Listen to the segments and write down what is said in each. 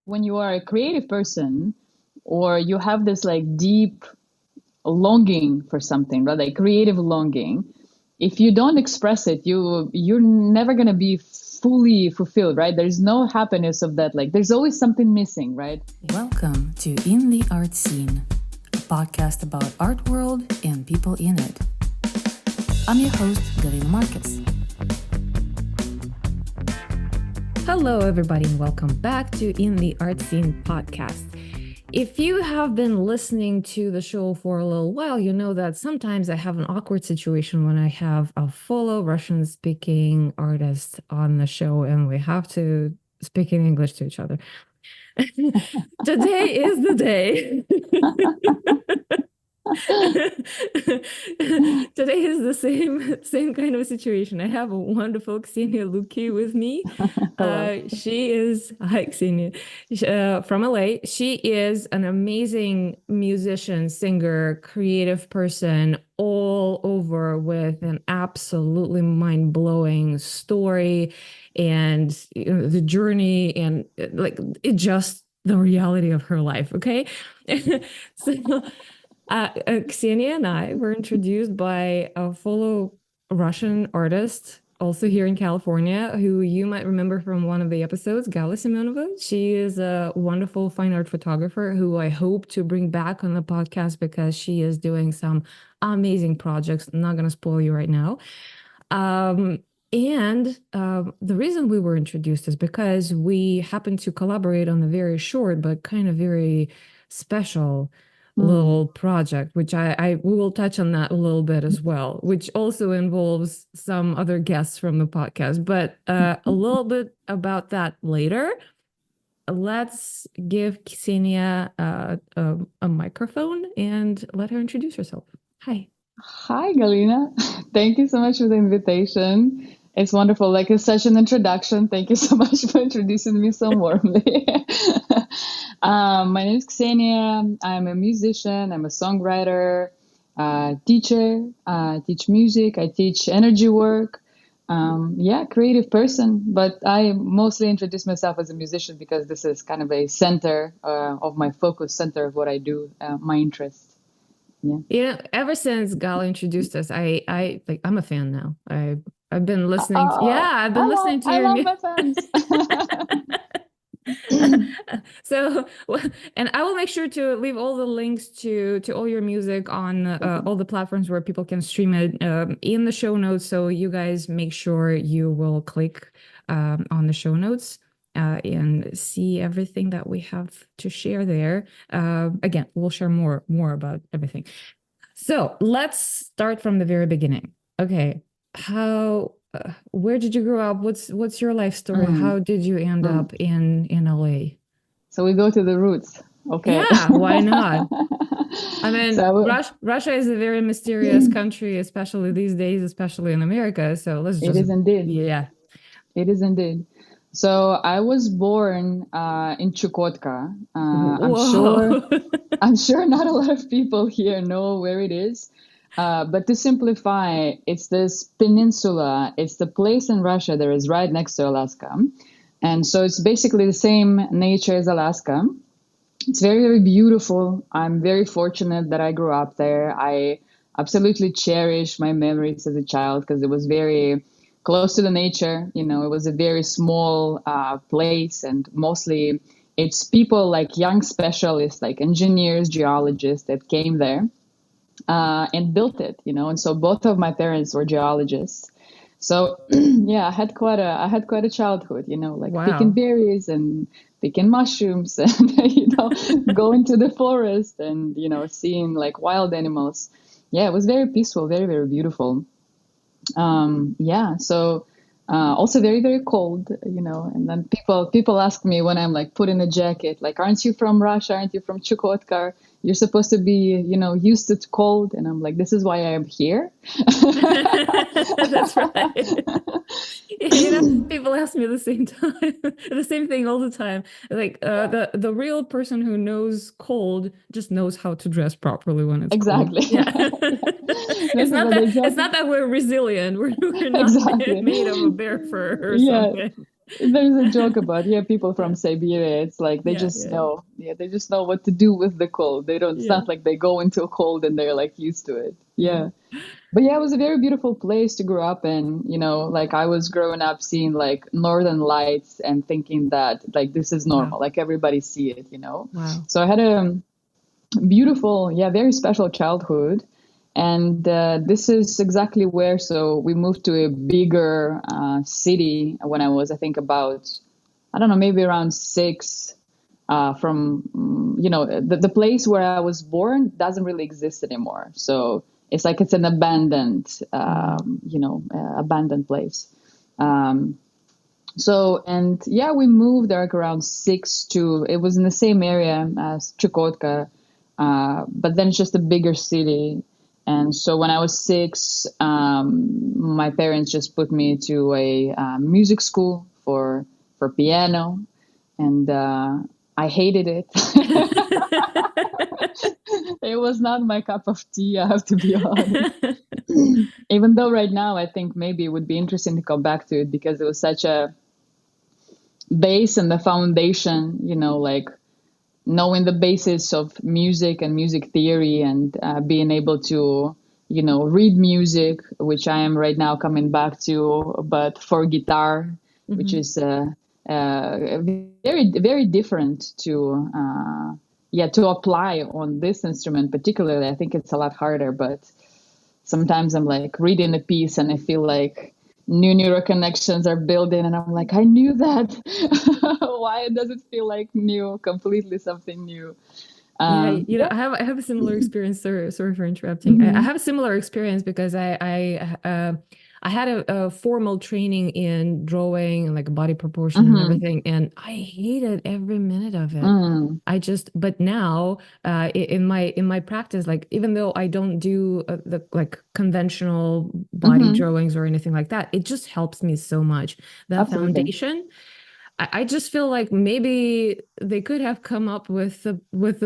when you are a creative person or you have this like deep longing for something, right? Like creative longing, if you don't express it, you're never gonna be fully fulfilled, right? There's no happiness of that. Like there's always something missing, right? Welcome to In the Art Scene, a podcast about art world and people in it. I'm your host, Galina Marcus. Hello, everybody, and welcome back to In the Art Scene podcast. If you have been listening to the show for a little while, you know that sometimes I have an awkward situation when I have a fellow Russian-speaking artist on the show and we have to speak in English to each other. Today is the day. Today is the same kind of situation. I have a wonderful Ksenia Luki with me. She is, hi Ksenia, from LA. She is an amazing musician, singer, creative person, all over with an absolutely mind-blowing story and the journey and like it just the reality of her life. Okay. So Ksenia and I were introduced by a fellow Russian artist, also here in California, who you might remember from one of the episodes, Gala Simonova. She is a wonderful fine art photographer who I hope to bring back on the podcast because she is doing some amazing projects. I'm not going to spoil you right now. The reason we were introduced is because we happened to collaborate on a very short but kind of very special little project, which we will touch on that a little bit as well, which also involves some other guests from the podcast, but a little bit about that later. Let's give Ksenia a microphone and let her introduce herself. Hi. Hi, Galina. Thank you so much for the invitation. It's wonderful. Like it's such an introduction. Thank you so much for introducing me so warmly. My name is Ksenia. I'm a musician. I'm a songwriter, teacher. I teach music. I teach energy work. Creative person. But I mostly introduce myself as a musician because this is kind of a center of my focus, center of what I do, my interest. Yeah. Ever since Gal introduced us, I'm a fan now. I've been listening. I've been listening to your music. I love my fans. So, and I will make sure to leave all the links to all your music on all the platforms where people can stream it in the show notes. So you guys make sure you will click on the show notes and see everything that we have to share there. Again, we'll share more about everything. So let's start from the very beginning. Okay, where did you grow up? What's your life story? How did you end up in LA? So we go to the roots. Okay. Yeah, why not? I mean, Russia is a very mysterious country, especially these days, especially in America. So let's just. It is indeed. Yeah. It is indeed. So I was born in Chukotka. I'm sure not a lot of people here know where it is. But to simplify, it's this peninsula. It's the place in Russia that is right next to Alaska. And so it's basically the same nature as Alaska. It's very, very beautiful. I'm very fortunate that I grew up there. I absolutely cherish my memories as a child because it was very close to the nature. You know, it was a very small place, and mostly it's people like young specialists, like engineers, geologists that came there and built it, you know. And so both of my parents were geologists. So yeah, I had quite a childhood, you know, like picking berries and picking mushrooms and, you know, going to the forest and, you know, seeing like wild animals. Yeah, it was very peaceful, very, very beautiful. So also very, very cold, you know, and then people ask me when I'm like put in a jacket, like, aren't you from Russia? Aren't you from Chukotka? You're supposed to be, you know, used to cold. And I'm like, this is why I am here. That's right. You know, people ask me the same thing all the time. Like the real person who knows cold just knows how to dress properly when it's exactly cold. Yeah. It's not that we're resilient. We're not made of a bear fur or something. There's a joke about, yeah, people from Siberia. It's like they Yeah, just yeah, know, yeah, they just know what to do with the cold. They don't, it's yeah, not like they go into a cold and they're like used to it. yeah. Yeah. But yeah, it was a very beautiful place to grow up in. Like I was growing up seeing like Northern Lights and thinking that like this is Wow, normal, like everybody see it. wow. So I had a beautiful, yeah, very special childhood. And this is exactly where, so we moved to a bigger city when I was, I think, about, I don't know, maybe around six. The place where I was born doesn't really exist anymore. So it's like it's an Mm. abandoned place. Um, and yeah, we moved there like around six to, it was in the same area as Chukotka, but then it's just a bigger city. And so when I was six, my parents just put me to a music school for piano, and I hated it. It was not my cup of tea, I have to be honest. Even though right now I think maybe it would be interesting to come back to it because it was such a base and the foundation, like knowing the basis of music and music theory and being able to, read music, which I am right now coming back to, but for guitar, which Mhm. is very, very different to apply on this instrument particularly. I think it's a lot harder, but sometimes I'm like reading a piece and I feel like new neural connections are building, and I'm like, I knew that. Why does it feel like new, completely something new? Yeah, Yeah. I have a similar experience. Sorry for interrupting. I Hmm. have a similar experience because I had a formal training in drawing and like body proportion and Hmm. everything, and I hated every minute of it. Mm. But now, in my practice, like even though I don't do the like conventional body Hmm. drawings or anything like that, it just helps me so much. That Absolutely. foundation. I just feel like maybe they could have come up with a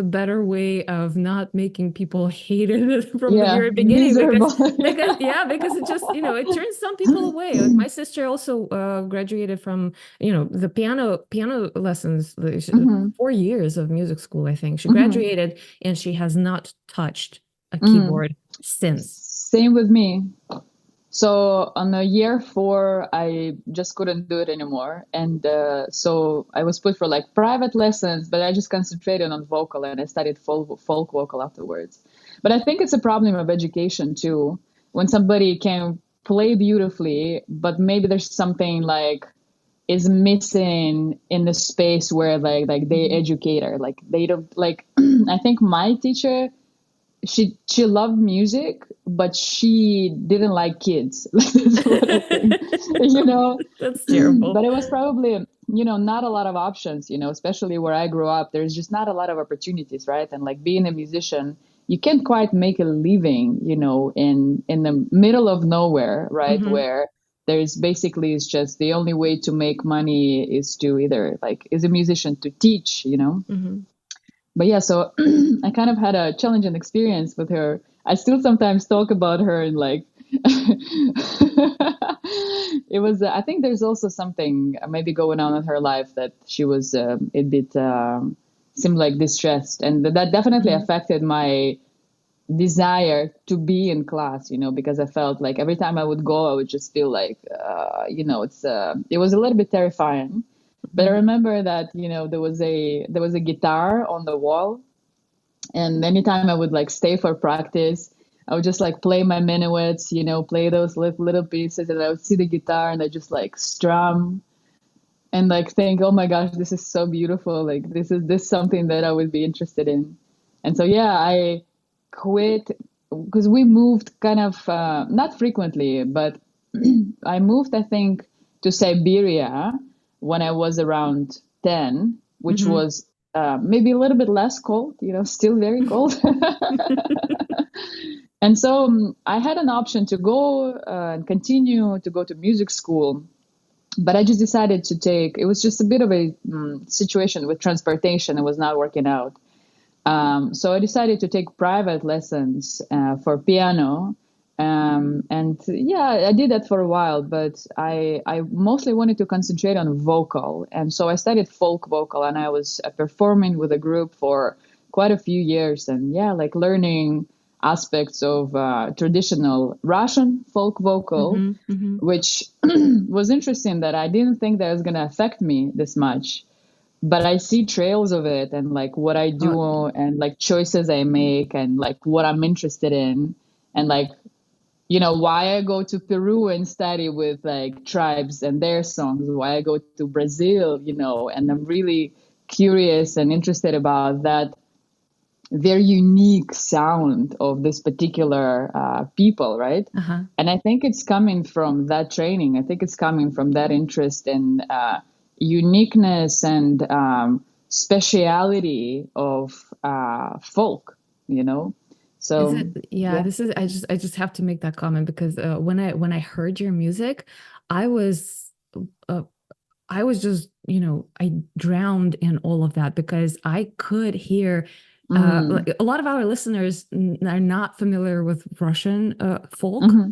better way of not making people hate it from the Yeah, very beginning miserable. because yeah, because it just, it turns some people away. Like my sister also graduated from, the piano lessons, 4 years of music school, I think. She Hmm. graduated and she has not touched a Mm. keyboard since. Same with me. So on the year four, I just couldn't do it anymore. And so I was put for like private lessons, but I just concentrated on vocal and I studied folk vocal afterwards. But I think it's a problem of education too. When somebody can play beautifully, but maybe there's something like is missing in the space where like they Mhm. educate her. Like they don't like I think my teacher, she loved music, but she didn't like kids. That's what I think, you know. That's terrible. But it was probably, not a lot of options, especially where I grew up. There's just not a lot of opportunities, right? And like being a musician, you can't quite make a living, in the middle of nowhere, right? Hmm. Where there's basically it's just the only way to make money is to either like is a musician to teach. Hmm. But yeah, so I kind of had a challenging experience with her. I still sometimes talk about her and like it was. I think there's also something maybe going on in her life that she was a bit seemed like distressed, and that definitely Hmm. affected my desire to be in class. Because I felt like every time I would go, I would just feel like it was a little bit terrifying. But I Hmm. remember that there was a guitar on the wall, and anytime I would like stay for practice, I would just like play my minuets, play those little pieces, and I would see the guitar and I just like strum and like think, oh my gosh, this is so beautiful. Like this something that I would be interested in. And so yeah, I quit because we moved kind of not frequently, but I moved, I think, to Siberia when I was around 10, which Hmm. was maybe a little bit less cold, still very cold. And so I had an option to go and continue to go to music school, but I just decided to take, it was just a bit of a situation with transportation. It was not working out. So I decided to take private lessons for piano. And yeah, I did that for a while, but I mostly wanted to concentrate on vocal. And so I studied folk vocal, and I was performing with a group for quite a few years. And yeah, like learning aspects of traditional Russian folk vocal, Hmm. Hmm. which was interesting that I didn't think that was going to affect me this much. But I see trails of it, and like what I Oh, do, and like choices I make, and like what I'm interested in, and like why I go to Peru and study with like tribes and their songs, why I go to Brazil, and I'm really curious and interested about that very unique sound of this particular people, right? uh-huh. And I think it's coming from that training. I think it's coming from that interest in uniqueness and speciality of folk, you know? Is So, it? Yeah, yeah. this is. I just have to make that comment because when I heard your music, I was uh, I was just, I drowned in all of that because I could hear, Mm, like a lot of our listeners are not familiar with Russian folk, hmm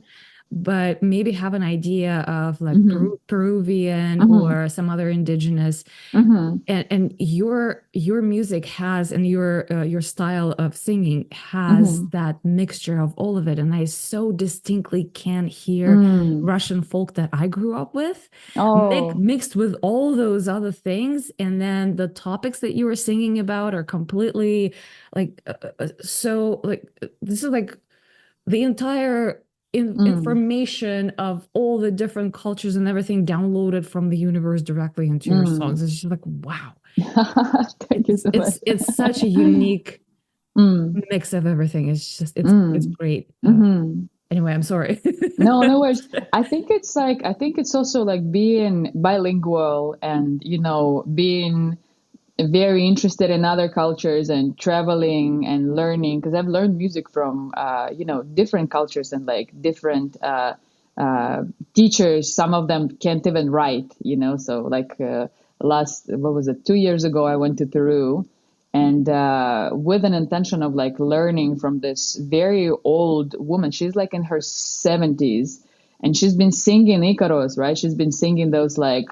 but maybe have an idea of like hmm Peruvian hmm or some other indigenous, hmm and your music has, and your style of singing has hmm that mixture of all of it, and I so distinctly can hear mm. Russian folk that I grew up with Oh, mixed with all those other things, and then the topics that you were singing about are completely like so like this is like the entire mm, information of all the different cultures and everything downloaded from the universe directly into your songs. mm. It's just like, wow. Thank you It's so much. it's it's such a unique Mm, mix of everything. It's just it's mm, great. hmm Anyway, I'm sorry. No, no worries. I think it's also like being bilingual and, being very interested in other cultures and traveling and learning, because I've learned music from, different cultures and like different uh, teachers. Some of them can't even write, so like what was it, 2 years ago, I went to Peru, and with an intention of like learning from this very old woman. She's like in her 70s, and she's been singing Icaros, right? She's been singing those like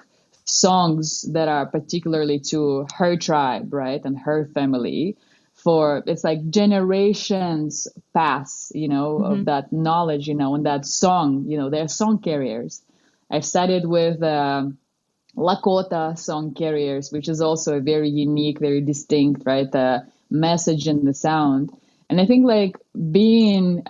songs that are particularly to her tribe, right, and her family, for it's like generations pass, of Hmm. that knowledge, and that song, they're song carriers. I've studied with Lakota song carriers, which is also a very unique, very distinct, right, message in the sound. And I think like being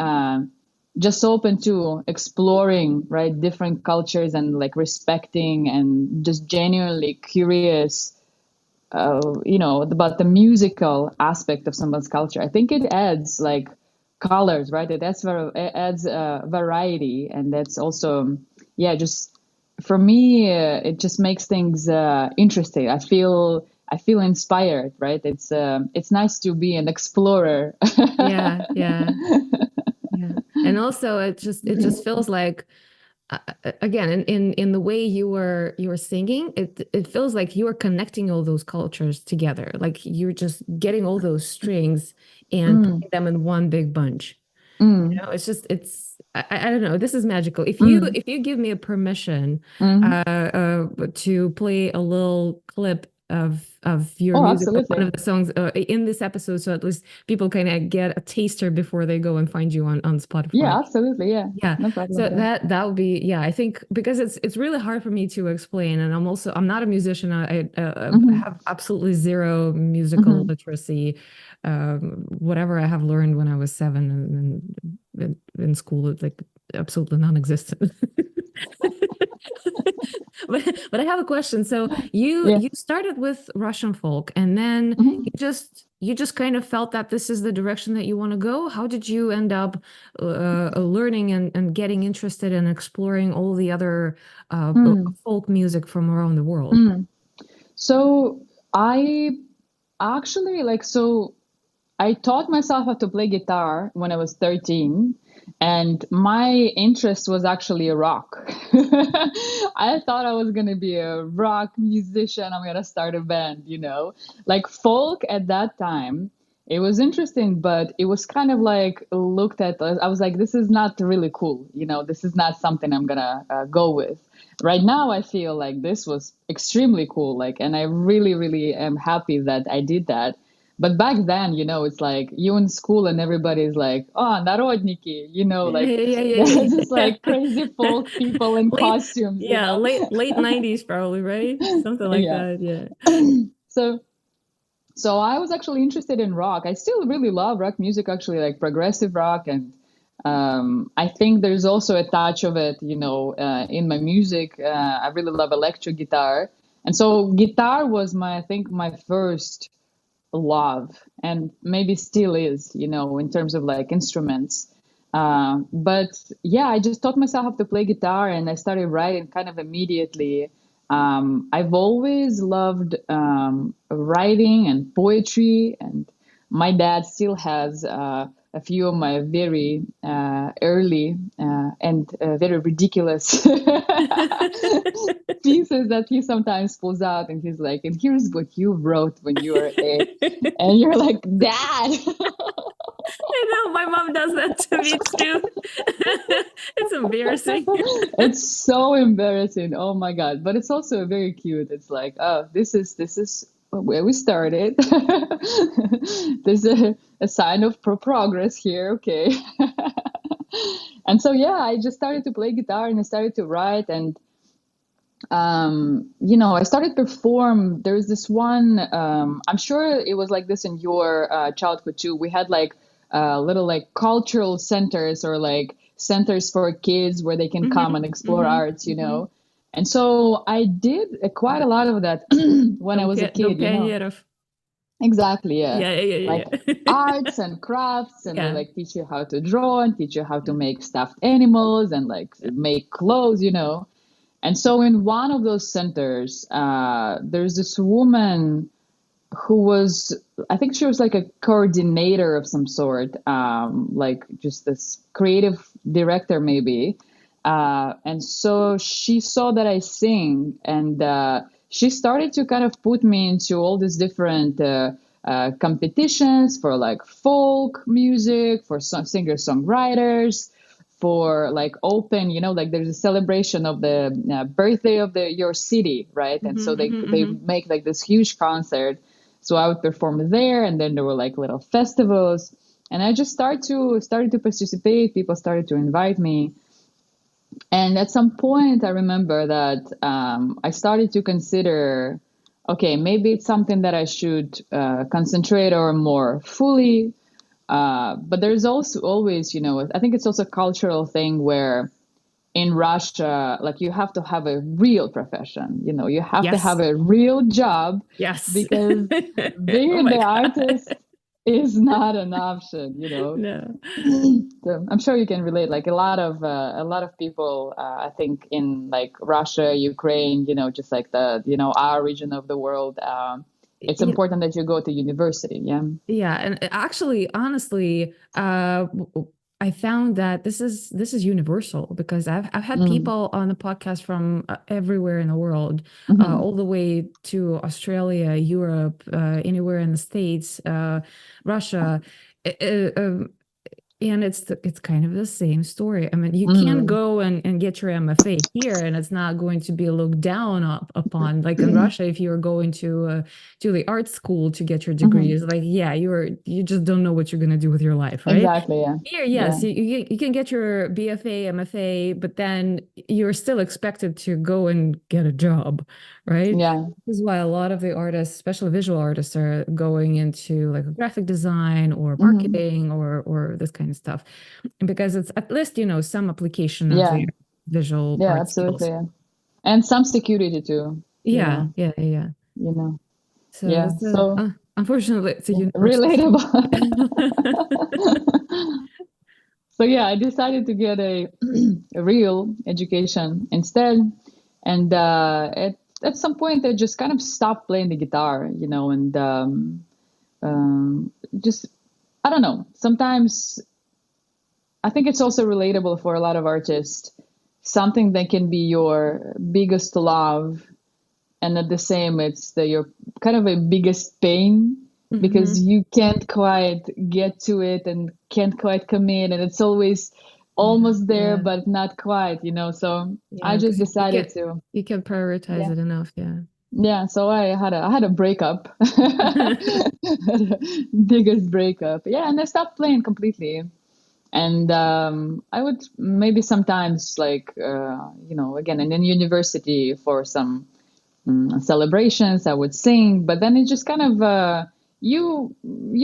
just open to exploring, right, different cultures, and like respecting and just genuinely curious, about the musical aspect of someone's culture. I think it adds like colors, right? It adds variety, and that's also, yeah, just for me, it just makes things interesting. I feel inspired, right? It's nice to be an explorer. Yeah, yeah, yeah. And also it just feels like again in the way you were singing, it feels like you are connecting all those cultures together, like you're just getting all those strings and Mm, putting them in one big bunch. mm, It's just I don't know, this is magical. if you mm, if you give me a permission mm. to play a little clip of your Oh, music of one absolutely. of the songs in this episode, so at least people kind of get a taster before they go and find you on Yeah, Spotify. absolutely. Yeah, Yeah. no problem So at all. that would be, yeah, I think because it's really hard for me to explain, and I'm not a musician. I Hmm have absolutely zero musical hmm literacy. Whatever I have learned when I was seven in school, it's like absolutely non-existent. But I have a question. So you Yeah. you started with Russian folk, and then hmm you just kind of felt that this is the direction that you want to go. How did you end up learning and getting interested in exploring all the other Mm, folk music from around the world? mm. So I actually I taught myself how to play guitar when I was 13, and my interest was actually rock. I thought I was gonna be a rock musician. I'm gonna start a band, Like folk at that time, It was interesting, but it was kind of like looked at. I was like, this is not really cool. This is not something I'm gonna go with. Right now, I feel like this was extremely cool. Like, and I really, really am happy that I did that. But back then, it's like you in school and everybody's like, oh, narodniki, like Yeah, they're yeah, just yeah, like crazy folk yeah. people in Late, costumes, yeah, late 90s probably, right? Something like Yeah. that. Yeah. So So I was actually interested in rock. I still really love rock music, actually, like progressive rock, and I think there's also a touch of it, in my music. I really love electric guitar, and so guitar was I think, my first love, and maybe still is, in terms of like instruments. But yeah, I just taught myself how to play guitar, and I started writing kind of immediately. I've always loved writing and poetry, and my dad still has a few of my very early and very ridiculous pieces that he sometimes pulls out, and he's like, and here's what you wrote when you were 8. And you're like, Dad. I know my mom does that to me too. It's embarrassing. It's so embarrassing. Oh my God. But it's also very cute. It's like, oh, this is where we started. There's a sign of progress here. Okay. And so yeah, I just started to play guitar and I started to write, and I started to perform. There's this one, I'm sure it was like this in your childhood too. We had like little like cultural centers, or like centers for kids where they can come and explore arts, And so I did quite a lot of that when I was a Do kid, Pionierów. Exactly, yeah. Yeah, yeah, yeah, Like yeah. arts and crafts, and they Yeah. like teach you how to draw and teach you how to make stuffed animals and like make clothes. And so in one of those centers, there's this woman who was, I think she was like a coordinator of some sort, like just this creative director maybe. And so she saw that I sing, and she started to kind of put me into all these different competitions for like folk music, for singer-songwriters, for like open, like there's a celebration of the birthday of your city, right? And so they make like this huge concert. So I would perform there, and then there were like little festivals, and I just started to participate. People started to invite me, and at some point, I remember that I started to consider, okay, maybe it's something that I should concentrate on more fully. But there's also always, I think it's also a cultural thing where in Russia, like you have to have a real profession, you have to Yes. have a real job, Yes. because Oh being my the God. artist is not an option. No. So I'm sure you can relate. Like a lot of people, I think in like Russia, Ukraine, just like our region of the world, it's You important that you go to university. Yeah. Yeah, and actually, honestly, I found that this is universal because I've had Mm. people on the podcast from everywhere in the world, Hmm. all the way to Australia, Europe, anywhere in the States, Russia. Uh, um, and it's kind of the same story. I mean, you can't Mm. go and get your MFA here, and it's not going to be looked down upon. Like in Russia, if you're going to the art school to get your degree, Hmm. it's like, yeah, you just don't know what you're gonna do with your life, right? Exactly. Yeah. Here, Yeah. yes, you can get your BFA, MFA, but then you're still expected to go and get a job, right? Yeah. This is why a lot of the artists, especially visual artists, are going into like graphic design or Hmm. marketing or this kind of stuff, because it's at least some application of Yeah. their visual Yeah. art Absolutely. skills. Yeah. And some security too. You Yeah, know. yeah, yeah. You know. So Yeah. it's a So unfortunately it's a universal relatable. story. So yeah, I decided to get a real education instead, and at some point I just kind of stopped playing the guitar, and just I don't know. Sometimes I think it's also relatable for a lot of artists. Something that can be your biggest love, and at the same, it's your kind of a biggest pain. because Hmm. you can't quite get to it and can't quite commit, and it's always Yeah, almost there yeah, but not quite, so I yeah. just Because decided to, you can't prioritize yeah, it enough. Yeah. yeah, so I had a breakup. Biggest breakup, yeah, and I stopped playing completely. And I would maybe sometimes, like, again, and in university for some celebrations, I would sing, but then it just kind of you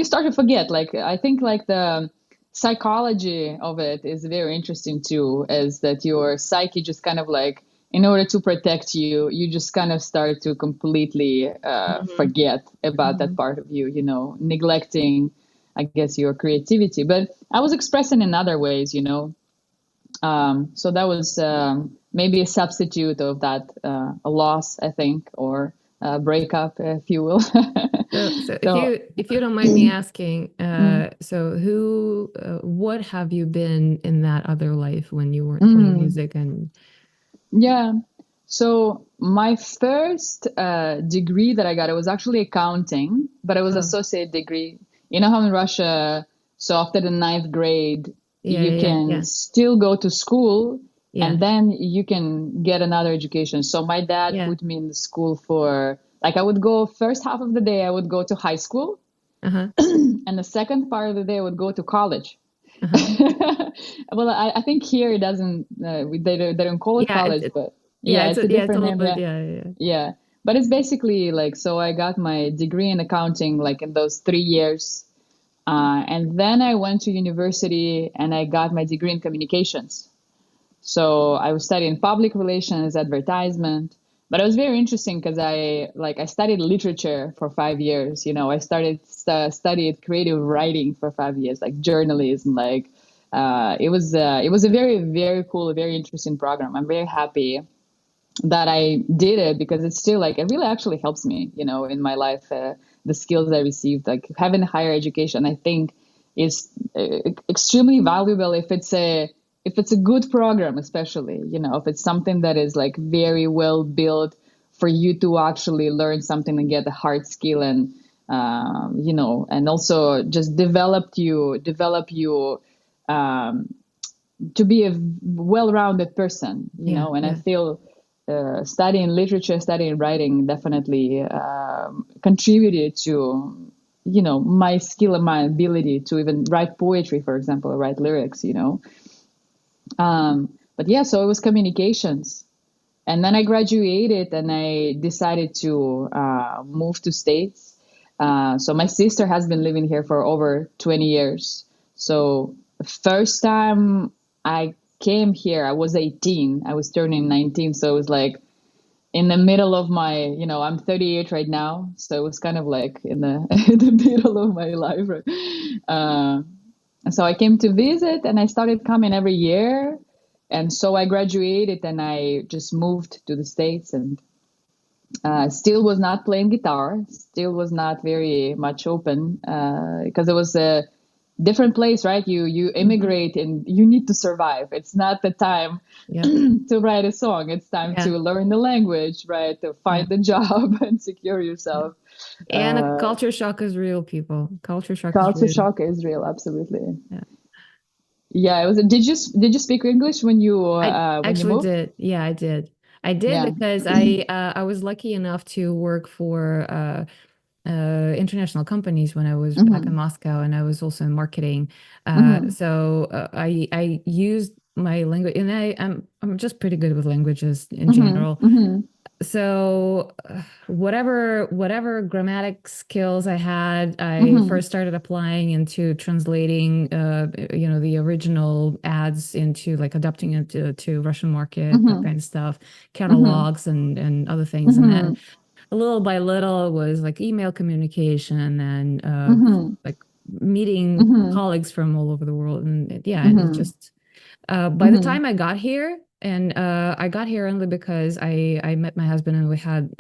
start to forget. Like, I think, like, the psychology of it is very interesting too, is that your psyche just kind of, like, in order to protect you, you just kind of start to completely Hmm. forget about that Hmm. part of you, neglecting, I guess, your creativity. But I was expressing in other ways. So that was maybe a substitute of that, a loss, I think, or a breakup, if you will. So So, if you don't mind me asking, mm, so what have you been in that other life when you weren't playing mm, music and yeah. So my first degree that I got, it was actually accounting, but it was oh, associate degree. You know how in Russia, so after the ninth grade, yeah, you yeah, can yeah, still go to school yeah, and then you can get another education. So my dad yeah, put me in the school for, like, I would go first half of the day, I would go to high school, uh-huh, and the second part of the day I would go to college. uh-huh. Well, I think here it doesn't, they don't call it Yeah, college, but yeah, yeah, it's a it's a different little name. bit, Yeah. yeah, yeah. Yeah. But it's basically like, so I got my degree in accounting, like, in those 3 years. And then I went to university and I got my degree in communications. So I was studying public relations, advertisement. But it was very interesting because I studied literature for 5 years. I studied creative writing for 5 years, like journalism. Like, it was a very, very cool, very interesting program. I'm very happy that I did it, because it's still, like, it really actually helps me, in my life. The skills I received, like having higher education, I think is extremely valuable if it's a good program, especially, if it's something that is, like, very well built for you to actually learn something and get a hard skill, and and also just develop you um, to be a well-rounded person, Yeah, and I yeah. feel studying literature, studying writing definitely contributed to, my skill and my ability to even write poetry, for example, or write lyrics. But yeah, so it was communications. And then I graduated and I decided to move to States. So my sister has been living here for over 20 years. So the first time I came here, I was 18. I was turning 19. So it was like in the middle of I'm 38 right now. So it was kind of like in the in the middle of my life. Right? Uh, so I came to visit and I started coming every year. And so I graduated and I just moved to the States, and still was not playing guitar, still was not very much open, because it was a different place, right? You Hmm. immigrate and you need to survive. It's not the time Yeah, to write a song. It's time yeah, to learn the language, right? To yeah, find a job and secure yeah. yourself. And a Uh, culture shock is real, people. Culture shock is Culture real. shock is real, absolutely. Yeah. Yeah, it was. Did you speak English when you I when you actually moved? did. Yeah, I did. I did Yeah. because I was lucky enough to work for international companies when I was back in Hmm. Moscow, and I was also in marketing. Hmm. I used my language, and I'm just pretty good with languages in Hmm. general. Hmm. So whatever grammatic skills I had, I Hmm. first started applying into translating the original ads into like adapting it to Russian market, that Hmm. kind of stuff, Hmm. catalogs and other things. And then Hmm. little by little it was like email communication and Hmm. like meeting Hmm. colleagues from all over the world. And yeah, and it Hmm. just by the Hmm. time I got here, and I got here only because I met my husband, and we had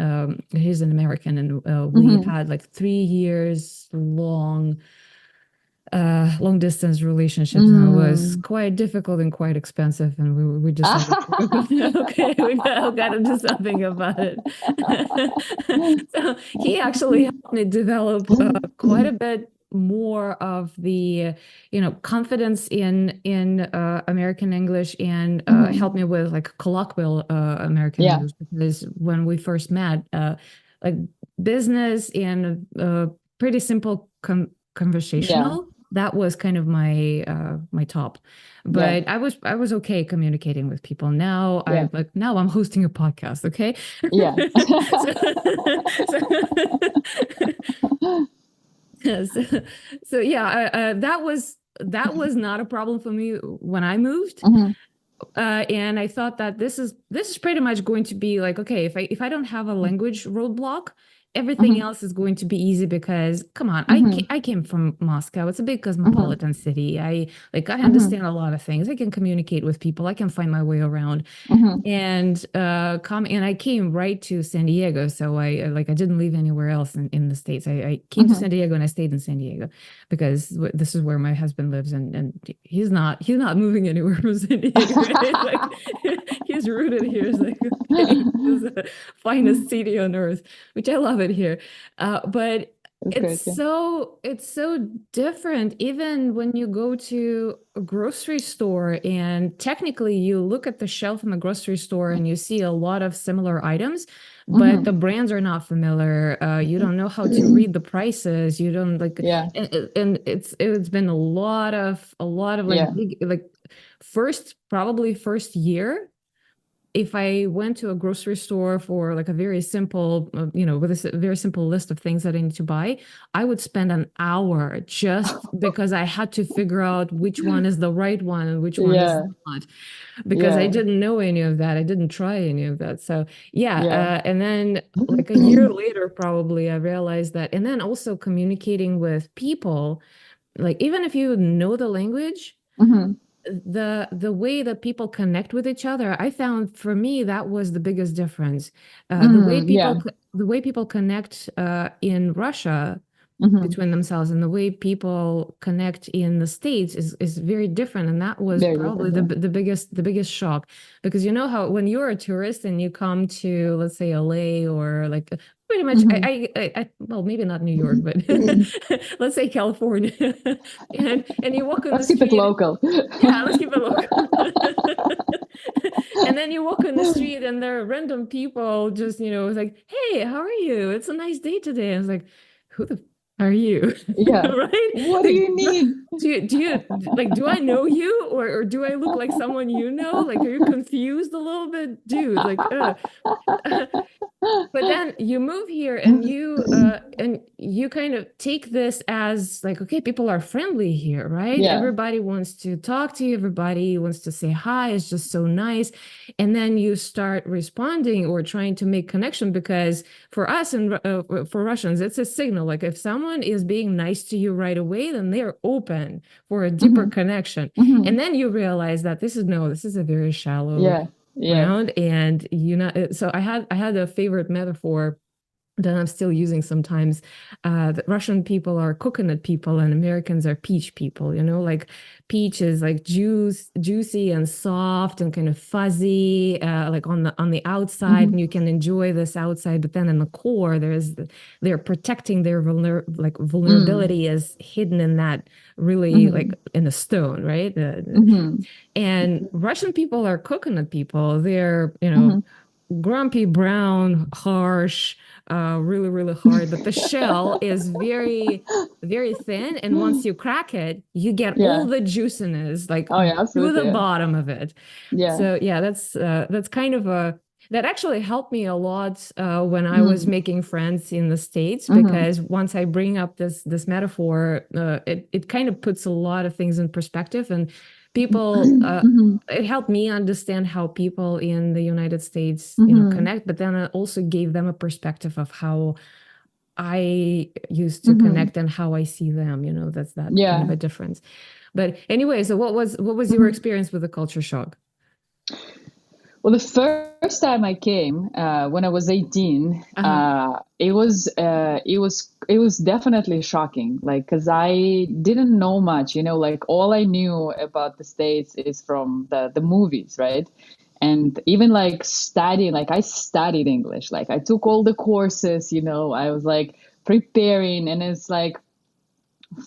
he's an American, and we Hmm. had like 3 years long long distance relationships, and it was Mm. quite difficult and quite expensive. And we decided to go, okay, got to do something about it. So he actually helped me develop quite a bit more of the confidence in American English, and helped me with like colloquial American Yeah, English, because when we first met, like business and pretty simple yeah, conversational, that was kind of my top. yeah, But I was okay communicating with people. Now yeah, now I'm hosting a podcast, okay? yeah. so, so yeah, that was not a problem for me when I moved. Mhm, And I thought that this is pretty much going to be like, okay, if I don't have a language roadblock, everything mhm, else is going to be easy, because come on, mhm, I came from Moscow. It's a big mhm, cosmopolitan city. I mhm, understand a lot of things. I can communicate with people. I can find my way around. mhm, And I came right to San Diego, so I didn't leave anywhere else in the States. I came to mhm. San Diego and I stayed in San Diego, because this is where my husband lives, and he's not moving anywhere from San Diego, right? Like he's rooted here. It's like, okay, this is the finest city on earth, which I love it here. But That's it's great. Yeah. so different, even when you go to a grocery store, and technically you look at the shelf in the grocery store and you see a lot of similar items, but Mhm. the brands are not familiar. You don't know how to read the prices. You don't like, Yeah, and it's been a lot of like yeah. big, like probably first year, if I went to a grocery store for like a very simple, with a very simple list of things that I need to buy, I would spend an hour just because I had to figure out which one is the right one and which one is Yeah, not, because I yeah, didn't know any of that. I didn't try any of that. So yeah, yeah. and then like a year later, probably I realized that, and then also communicating with people, like even if you know the language, Mhm. the way that people connect with each other, I found, for me, that was the biggest difference. Mm, yeah. The way people connect in Russia Mhm. between themselves, and the way people connect in the States is very different. And that was Very probably different. the biggest shock, because you know how when you're a tourist and you come to, let's say, LA, or like pretty Yeah. much, Mhm. well, maybe not New York, but let's say California, and you walk on the Let's keep it street. local. Yeah, let's keep it local. And then you walk on the street and there are random people just, it's like, hey, how are you? It's a nice day today. I was like, who the are you? Yeah. Right? What do Like, you need? do I know you, or do I look like someone you know? Like, are you confused a little bit? Dude, like, but then you move here, and you kind of take this as like, okay, people are friendly here, right? Yeah. Everybody wants to talk to you, everybody wants to say hi, it's just so nice. And then you start responding or trying to make connection, because for us, and for Russians, it's a signal. Like if someone is being nice to you right away, then they're open for a deeper Mhm. connection. Mhm. And then you realize that this is a very shallow Yeah. Yeah. ground. And so I had a favorite metaphor that I'm still using sometimes. That Russian people are coconut people and Americans are peach people. Like peach is like juicy and soft and kind of fuzzy, like on the outside, Mhm. and you can enjoy this outside, but then in the core, they're protecting their Mm. vulnerability is hidden in that, really, like Mhm. in the stone, right? Mhm. And Russian people are coconut people. They're, Mhm. grumpy, brown, harsh, really, really hard. But the shell is very, very thin. And once you crack it, you get all Yeah. the juiciness, like Oh yeah, to the absolutely. Yeah. bottom of it. Yeah. So yeah, that's kind of that actually helped me a lot when I was Mhm. making friends in the States, Mhm. because once I bring up this metaphor, it kind of puts a lot of things in perspective, and people Mhm. it helped me understand how people in the United States, Mhm. connect, but then it also gave them a perspective of how I used to Mhm. connect and how I see them. That's that kind of Yeah. a difference. But anyway, so what was your Mhm. experience with the culture shock? Well, the first time I came, when I was 18, Uh-huh. it was definitely shocking. Like, because I didn't know much, like all I knew about the States is from the movies, right? And even like studying, like I studied English, like I took all the courses, I was like preparing, and it's like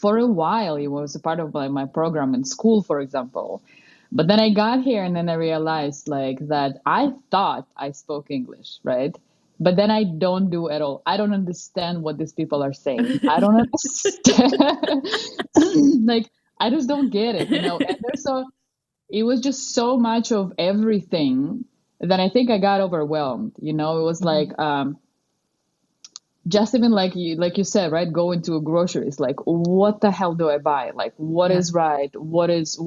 for a while it was a part of like my program in school, for example. But then I got here and then I realized like that I thought I spoke English, right? But then I don't do at all. I don't understand what these people are saying. I don't understand. Like I just don't get it, And there's so it was just so much of everything that I think I got overwhelmed. It was Mhm. like just even like you said, right, going to a groceries, like what the hell do I buy, like what Yeah. is right, what is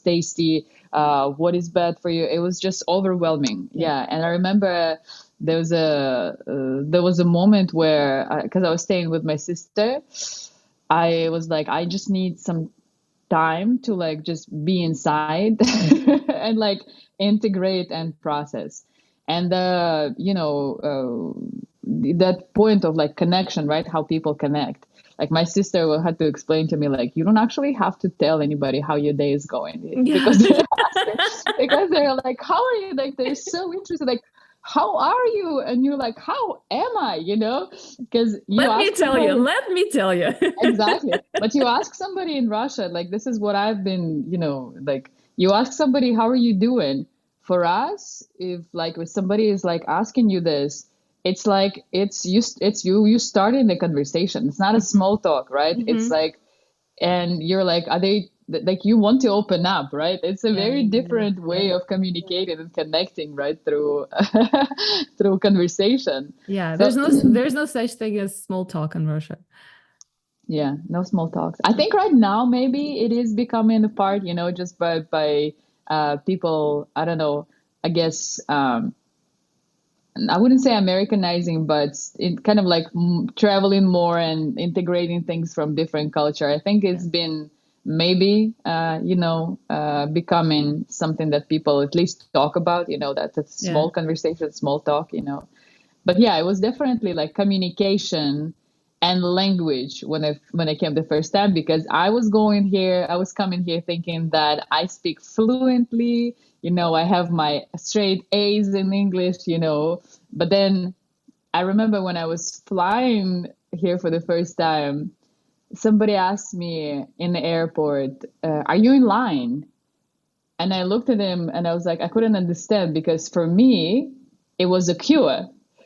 tasty, what is bad for you. It was just overwhelming, Yeah. yeah. And I remember there was a moment where because I was staying with my sister, I was like, I just need some time to like just be inside and like integrate and process. And that point of like connection, right? How people connect. Like my sister had to explain to me, like, you don't actually have to tell anybody how your day is going Yeah. because they're asking, because they're like, how are you? Like they're so interested, like, how are you? And you're like, how am I? Because you Let me ask tell you. somebody. Let me tell you. Exactly. But you ask somebody in Russia, like this is what I've been, like you ask somebody, how are you doing? For us, if somebody is like asking you this, it's like it's you starting the conversation. It's not a Mhm. small talk, right? It's Mhm. like, and you're like, are they like you want to open up, right? It's a Yeah, very yeah, yeah, different yeah. way of communicating and connecting, right? Through through conversation. Yeah, So there's no such thing as small talk in Russia. yeah, no small talks. I think right now maybe it is becoming a part, just by people. I don't know. I guess I wouldn't say Americanizing, but it kind of like traveling more and integrating things from different culture. I think Yeah. it's been maybe becoming something that people at least talk about. That's a Yeah. small conversation, small talk. But yeah, it was definitely like communication and language when I came the first time, because I was coming here thinking that I speak fluently, I have my straight A's in English, but then I remember when I was flying here for the first time, somebody asked me in the airport, "Are you in line?" And I looked at him and I was like, I couldn't understand because for me, it was a cure.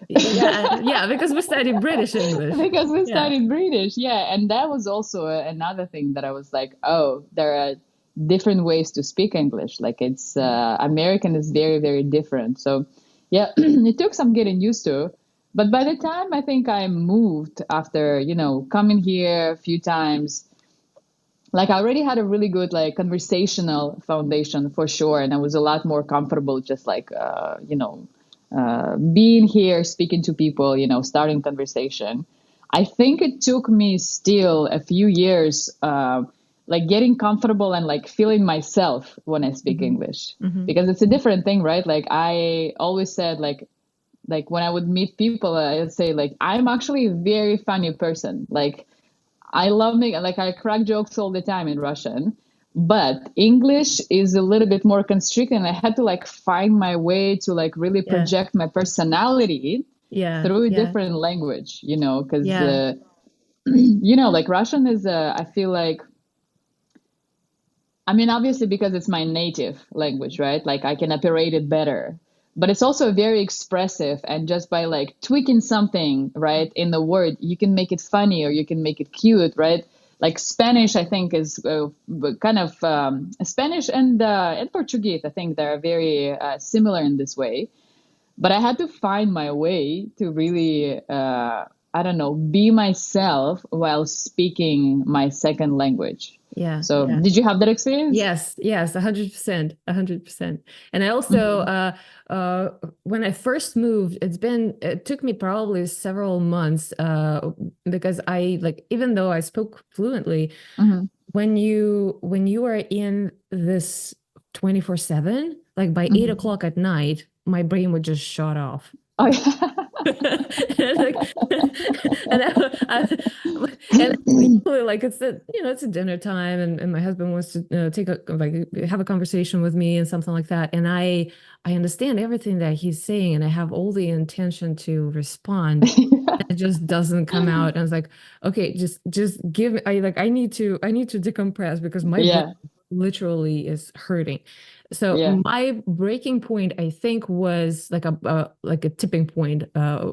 Yeah, yeah, because we study British English. Because we Yeah. studied British, yeah, and that was also another thing that I was like, oh, there are different ways to speak English. Like it's American is very, very different. So, yeah, it took some getting used to. But by the time I think I moved after, coming here a few times, like I already had a really good like conversational foundation for sure, and I was a lot more comfortable just like being here, speaking to people, starting conversation. I think it took me still a few years, like getting comfortable and like feeling myself when I speak Hmm. English, Hmm. because it's a different thing, right? Like I always said, like when I would meet people, I'd say like I'm actually a very funny person. Like I love making, like I crack jokes all the time in Russian, but English is a little bit more constricted, and I had to like find my way to like really Yeah. project my personality Yeah. through a Yeah. different language, because Yeah. like Russian is I feel like, I mean, obviously because it's my native language, right? Like I can operate it better. But it's also very expressive, and just by like tweaking something, right, in the word, you can make it funny or you can make it cute, right? Like Spanish, I think is kind of Spanish and Portuguese. I think they're very similar in this way. But I had to find my way to really, I don't know, be myself while speaking my second language. Yeah. So, Yeah. did you have that experience? Yes, yes, 100%, 100%. And I also, Hmm. uh, when I first moved, it took me probably several months, because I like, even though I spoke fluently, Hmm. when you are in this 24/7, like by 8 Hmm. o'clock at night, my brain would just shut off. Oh, yeah. And like, and and usually, like it's a it's a dinner time, and my husband wants to take a like have a conversation with me and something like that, and I understand everything that he's saying, and I have all the intention to respond. It just doesn't come out, and I was like, okay, just give me. I need to decompress because my brain Yeah. literally is hurting. So Yeah. my breaking point, I think, was like a tipping point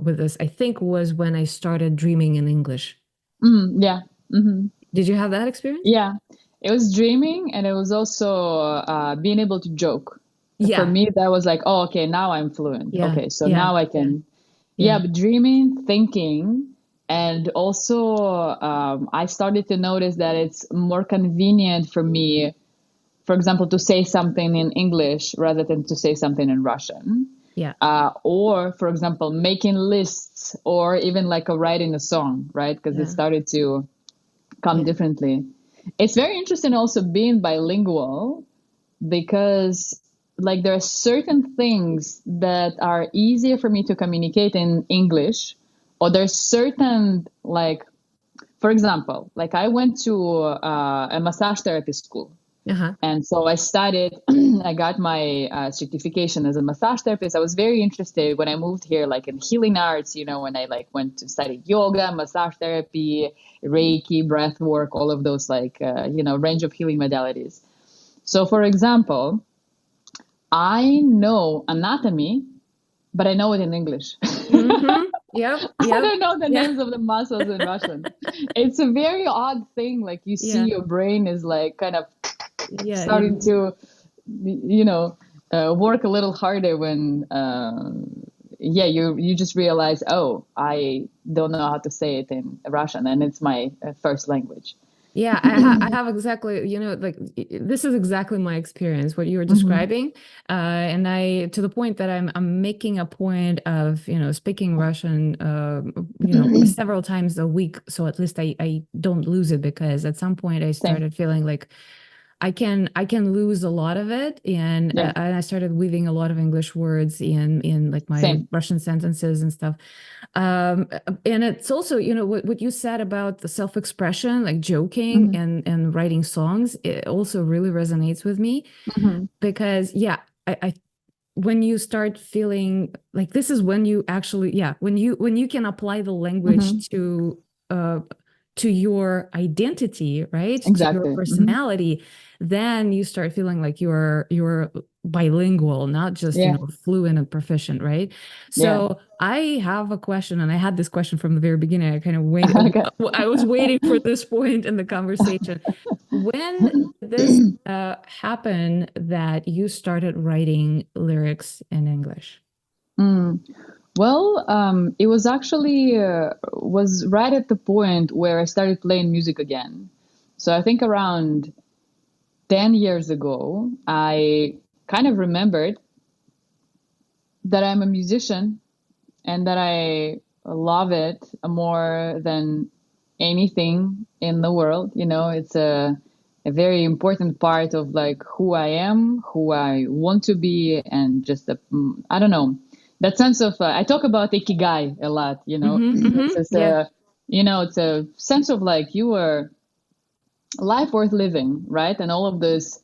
with this. I think was when I started dreaming in English. Yeah. Hmm. Did you have that experience? Yeah. It was dreaming, and it was also being able to joke. For Yeah, me, that was like, oh, okay, now I'm fluent. yeah, Okay, so yeah, now I can, yeah, yeah, but dreaming, thinking, and also I started to notice that it's more convenient for me, for example, to say something in English rather than to say something in Russian. yeah, Or, for example, making lists or even like writing a song, right? Because it yeah, started to come yeah. differently. It's very interesting also being bilingual because like there are certain things that are easier for me to communicate in English, or there's certain like, for example, like I went to a massage therapy school. Uh-huh. And so I studied, I got my certification as a massage therapist. I was very interested when I moved here, like in healing arts, when I like went to study yoga, massage therapy, Reiki, breath work, all of those like, range of healing modalities. So for example, I know anatomy, but I know it in English. Mm-hmm. Yep, I yep, don't know the yeah, names of the muscles in Russian. It's a very odd thing. Like you see yeah, your brain is like kind of yeah, yeah. starting to, work a little harder when, yeah, you just realize, oh, I don't know how to say it in Russian, and it's my first language. Yeah, I have exactly, like this is exactly my experience, what you were Hmm. describing. And to the point that I'm making a point of, speaking Russian, several times a week. So at least I don't lose it because at some point I Same. started feeling like I can lose a lot of it, Yeah. and I started weaving a lot of English words in like my Same. Russian sentences and stuff. And it's also, what you said about the self-expression, like joking Hmm. and writing songs, it also really resonates with me Hmm. because yeah, I when you start feeling like this is when you actually, yeah, when you can apply the language Hmm. uh to your identity, right? To your Exactly. Hmm. personality, then you start feeling like you're bilingual, not just, Yeah. fluent and proficient, right? Yeah. So I have a question, and I had this question from the very beginning. I kind of Okay. I was waiting for this point in the conversation. When did this happen that you started writing lyrics in English? Mm. Well, it was actually was right at the point where I started playing music again. So I think around 10 years ago, I kind of remembered that I'm a musician and that I love it more than anything in the world. It's a very important part of like who I am, who I want to be, and just I don't know, that sense of I talk about ikigai a lot. Mm-hmm, It's mm-hmm, just yeah, it's a sense of like you are life worth living, right? And all of those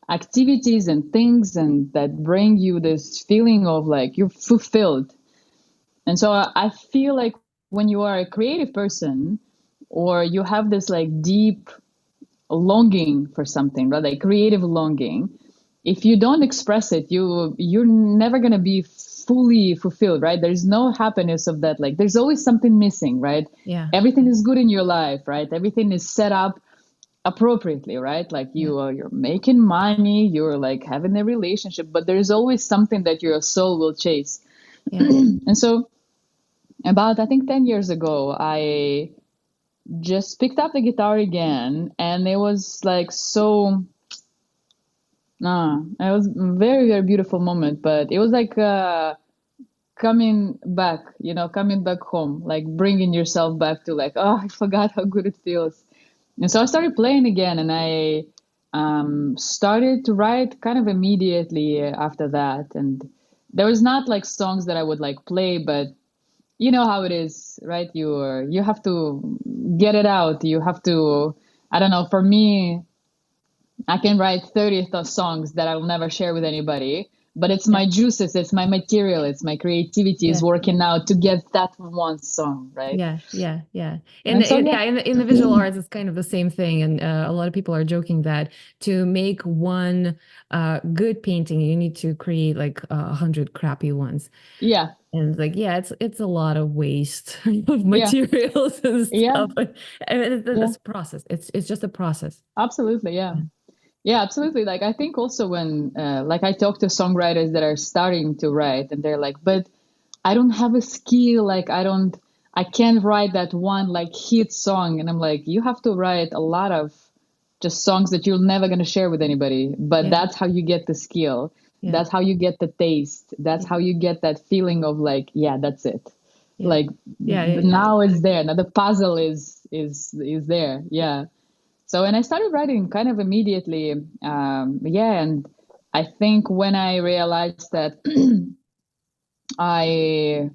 activities and things and that bring you this feeling of like you're fulfilled. And so I feel like when you are a creative person or you have this like deep longing for something, right? Like creative longing, if you don't express it, you're never gonna be fully fulfilled, right? There's no happiness of that. Like there's always something missing, right? yeah, Everything is good in your life, right? Everything is set up appropriately, right? Like yeah, you're making money, you're like having a relationship, but there's always something that your soul will chase. yeah. And so about I think 10 years ago, I just picked up the guitar again, and it was like so it was a very, very beautiful moment, but it was like coming back, coming back home, like bringing yourself back to like, oh, I forgot how good it feels. And so I started playing again, and I started to write kind of immediately after that. And there was not like songs that I would like play, but you know how it is, right? You have to get it out. You have to, I don't know, for me, I can write 30 songs that I will never share with anybody, but it's Yeah. my juices, it's my material, it's my creativity is Yeah. working out to get that one song, right? Yeah, yeah, yeah. And And so, yeah, in the visual arts, it's kind of the same thing. And a lot of people are joking that to make one good painting, you need to create like 100 crappy ones. yeah, And it's like, yeah, it's a lot of waste of yeah, materials and yeah, stuff. And yeah, it's a process. It's just a process. absolutely, yeah. Yeah, absolutely. Like I think also when like I talk to songwriters that are starting to write and they're like, but I don't have a skill, like I can't write that one like hit song. And I'm like, you have to write a lot of just songs that you're never going to share with anybody, but Yeah, that's how you get the skill. yeah, That's how you get the taste. That's yeah, how you get that feeling of like, yeah, that's it. yeah, Like yeah, yeah, yeah. now it's there. Now the puzzle is there. Yeah. So, and I started writing kind of immediately. Yeah. And I think when I realized that I,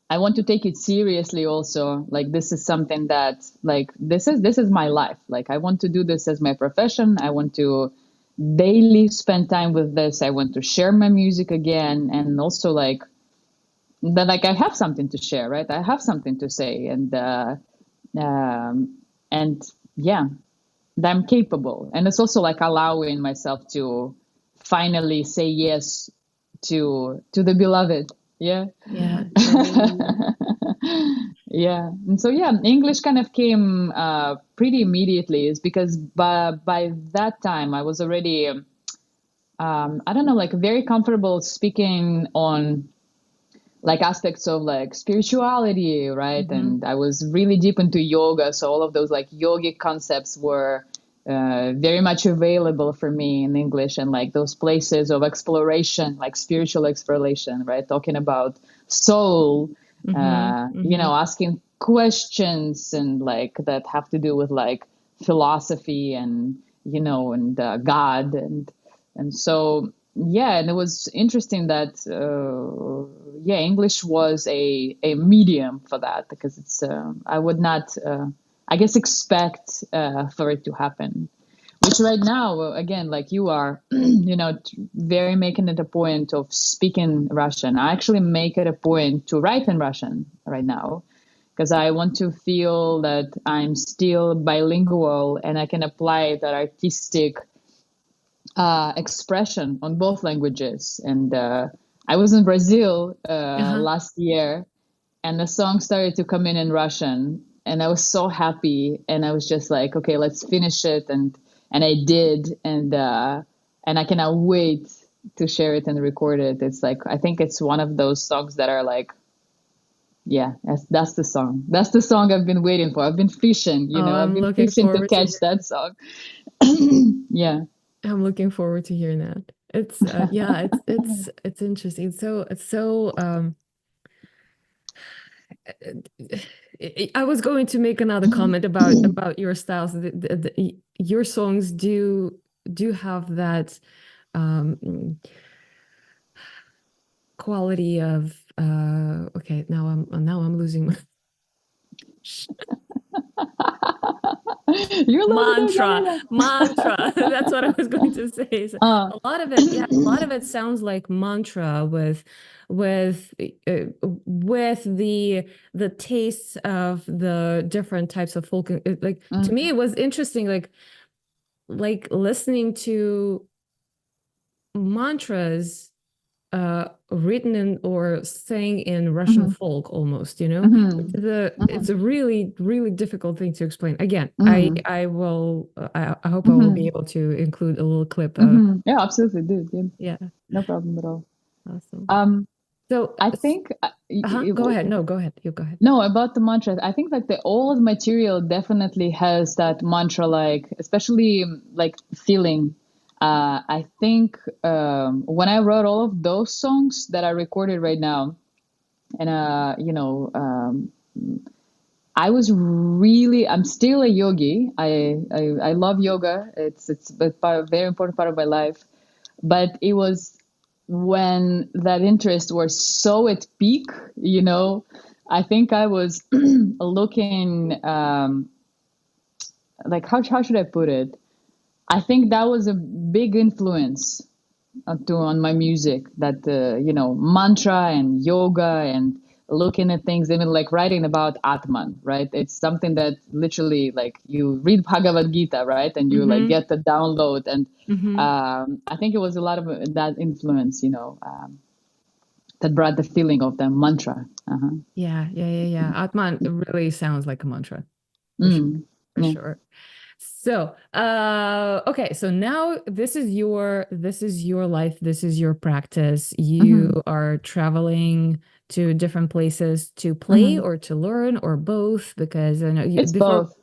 I want to take it seriously also, like this is something that like this is my life. Like I want to do this as my profession. I want to daily spend time with this. I want to share my music again and also like that like I have something to share, right? I have something to say um and yeah, that I'm capable. And it's also like allowing myself to finally say yes to the beloved. Yeah. Yeah, totally. Yeah. And so yeah, English kind of came pretty immediately is because by that time I was already I don't know, like very comfortable speaking on like aspects of like spirituality, right? Hmm. And I was really deep into yoga, so all of those like yogic concepts were very much available for me in English, and like those places of exploration, like spiritual exploration, right? Talking about soul, Hmm. Hmm. asking questions and like that have to do with like philosophy and and God and so yeah, and it was interesting that yeah, English was a medium for that because it's I would not I guess expect for it to happen. Which right now, again, like you are, very making it a point of speaking Russian. I actually make it a point to write in Russian right now because I want to feel that I'm still bilingual and I can apply that artistic expression on both languages. And I was in Brazil Uh-huh. last year, and the song started to come in Russian, and I was so happy. And I was just like, okay, let's finish it, and I did, and I cannot wait to share it and record it. It's like I think it's one of those songs that are like. Yeah, that's the song. That's the song I've been waiting for. I've been fishing, Oh, I've I'm been looking fishing to forward to catch hear. that song. Yeah. I'm looking forward to hearing that. It's yeah, it's interesting. It's so I was going to make another comment about your styles. Your songs do have that um quality of okay, now I'm losing my You're losing it, mantra Galina. mantra. That's what I was going to say. So Uh, a lot of it, yeah, a lot of it sounds like mantra with with the tastes of the different types of folk. Like to me mm, it was interesting, like listening to mantras written in or sang in Russian mhm, folk almost, you know? mhm, It's mhm, a really, really difficult thing to explain. Again, mhm, I hope I will be mhm, able to include a little clip of mhm. Yeah, absolutely, dude. Yeah, yeah, no problem at all. awesome. Um, So I think go ahead. No, go ahead. You go ahead. no, about the mantras. I think like the old material definitely has that mantra like, especially like feeling. I think when I wrote all of those songs that I recorded right now, and I was really, I'm still a yogi. I love yoga. It's a very important part of my life. But it was when that interest was so at peak, I think I was looking, like how should I put it? I think that was a big influence on my music, that mantra and yoga and looking at things, even like writing about Atman, right? It's something that literally, like, you read Bhagavad Gita, right, and you like Mm-hmm. get the download. And Mm-hmm. I think it was a lot of that influence, that brought the feeling of the mantra. Yeah. Atman really sounds like a mantra, for sure. Mm, For yeah. sure. So, okay, so now this is your life, this is your practice. Hmm. You are traveling to different places to play Hmm. or to learn or both, because I know you It's before, both.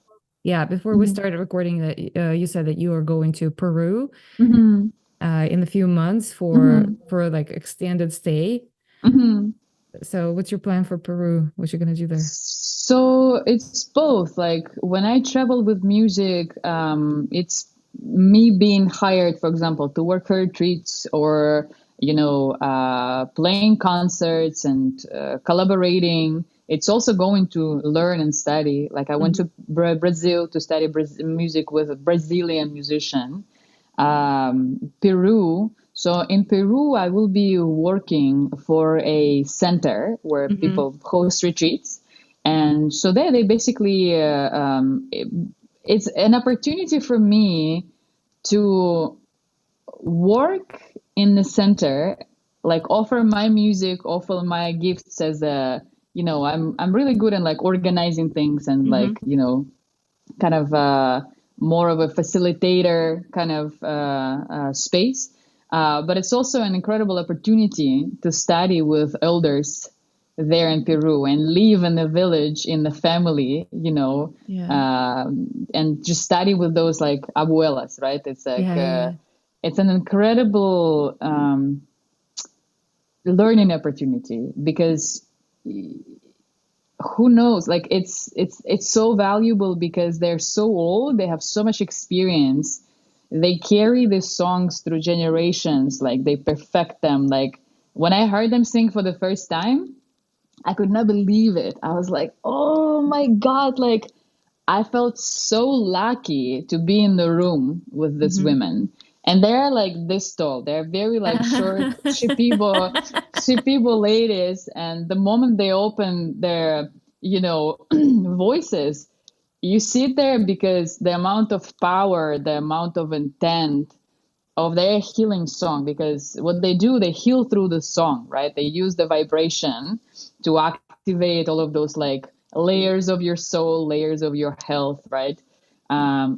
yeah, before we Hmm. started recording that you said that you are going to Peru Hmm. in a few months Hmm. for like extended stay. Hmm. So, what's your plan for Peru? What you gonna do there? So it's both. Like when I travel with music, it's me being hired, for example, to work her retreats, or playing concerts and collaborating. It's also going to learn and study. Like I went Hmm. to Brazil to study music with a Brazilian musician. Peru. So in Peru, I will be working for a center where Hmm. people host retreats. And so there they basically, it's an opportunity for me to work in the center, like offer my music, offer my gifts as I'm really good in like organizing things and Hmm. like, kind of more of a facilitator kind of space. But it's also an incredible opportunity to study with elders there in Peru and live in the village, in the family, Yeah. and just study with those like abuelas, right? It's like, Yeah. it's an incredible learning opportunity, because who knows, like it's so valuable because they're so old, they have so much experience, they carry these songs through generations, like they perfect them. Like when I heard them sing for the first time, I could not believe it. I was like, oh my God, like I felt so lucky to be in the room with this Hmm. women. And they're like this tall. They're very like short, sheepible ladies. And the moment they open their, voices, you sit there because the amount of power, the amount of intent of their healing song, because what they do, they heal through the song, right? They use the vibration to activate all of those like layers of your soul, layers of your health, right?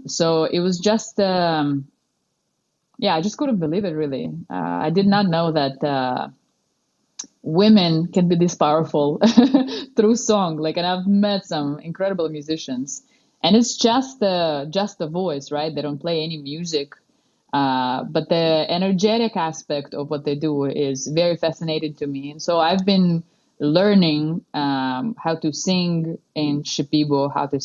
So it was just, yeah, I just couldn't believe it, really. I did not know that women can be this powerful through song. Like, and I've met some incredible musicians, and it's just the voice, right? They don't play any music, but the energetic aspect of what they do is very fascinating to me. And so I've been learning how to sing in Shipibo, how to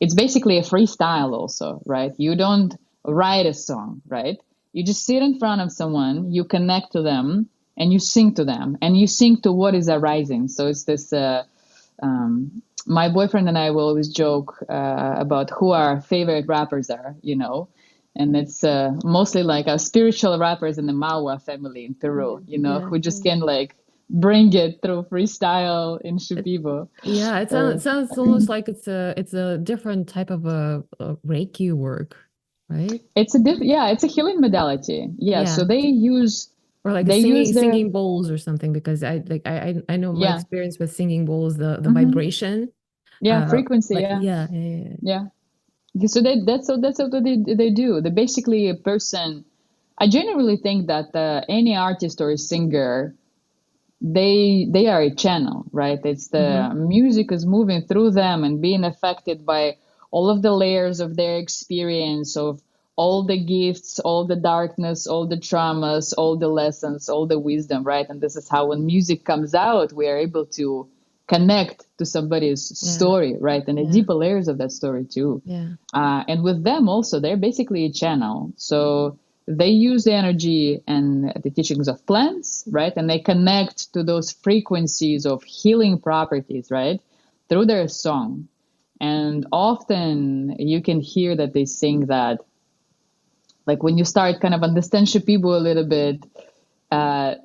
it's basically a freestyle also, right? You don't write a song, right? You just sit in front of someone, you connect to them, and you sing to them, and you sing to what is arising. So it's this. My boyfriend and I will always joke about who our favorite rappers are, and it's mostly like our spiritual rappers in the Mawa family in Peru, Yeah. who just can like bring it through freestyle in It, Shipibo. yeah, Uh, it sounds almost like it's a different type of a Reiki work, right? yeah, it's a healing modality. Yeah, Yeah. so Or like a they use their singing bowls or something, because I know my yeah. experience with singing bowls, the Hmm. vibration. Yeah, frequency. Like Yeah, yeah. yeah. So that's what they do. They basically a person. I generally think that any artist or a singer, they are a channel, right? It's Mm-hmm. the music is moving through them and being affected by all of the layers of their experience, of all the gifts, all the darkness, all the traumas, all the lessons, all the wisdom, right? And this is how when music comes out, we are able to connect to somebody's Yeah. story, right? And the Yeah. deeper layers of that story too. Yeah. And with them also, they're basically a channel. So they use the energy and the teachings of plants, right? And they connect to those frequencies of healing properties, right? Through their song. And often you can hear that they sing that, like when you start kind of understand Shipibo a little bit,